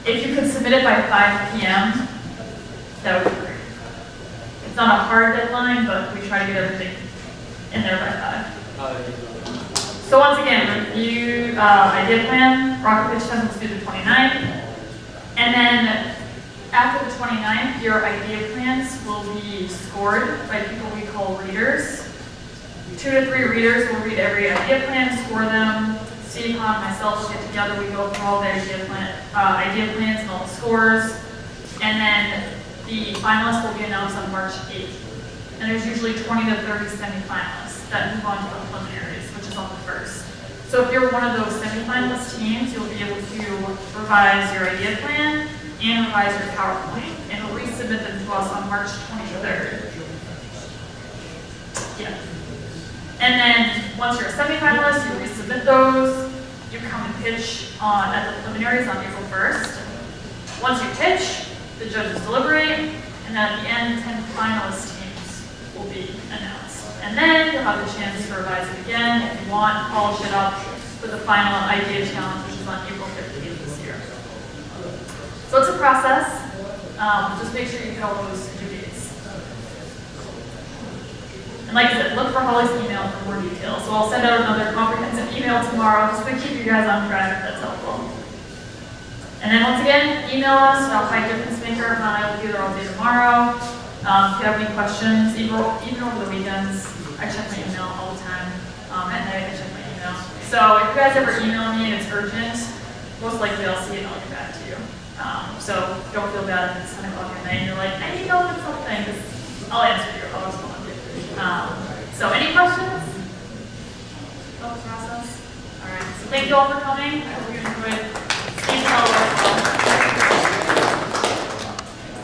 If you could submit it by 5 p.m., that would be great. It's not a hard deadline, but we try to get everything in there by 5. So once again, review idea plan, rocket pitch test will be the 29th. And then after the 29th, your idea plans will be scored by people we call readers. 2 to 3 readers will read every idea plan, score them. Steve, Han, myself will get together, we go through all the idea plans and all the scores. And then the finalists will be announced on March 8th. And there's usually 20 to 30 semi-finalists that move on to the preliminaries, which is on the 1st. So if you're one of those semi-finalist teams, you'll be able to revise your idea plan and revise your PowerPoint, and resubmit them to us on March 23rd. Yeah. And then once you're a semi-finalist, you resubmit those. You come and pitch at the preliminaries on April 1st. Once you pitch, the judges deliberate, and then at the end, 10 finalist teams will be announced. And then you'll have the chance to revise it again if you want, polish it up for the final idea challenge, which is on April 15th this year. So it's a process. Just make sure you hit all those due dates. And like I said, look for Holly's email for more details. So I'll send out another comprehensive email tomorrow just to keep you guys on track if that's helpful. And then once again, email us, DifferenceMaker. If not, I will be there all day tomorrow. If you have any questions, even over the weekends, I check my email all the time. At night, I check my email. So if you guys ever email me and it's urgent, most likely I'll see it and I'll get back to you. So don't feel bad if it's 10 o'clock at night and you're like, I need help with something, because I'll answer you, I'll respond. So any questions about the process? All right, so thank you all for coming. I hope you enjoyed Steve, Tello,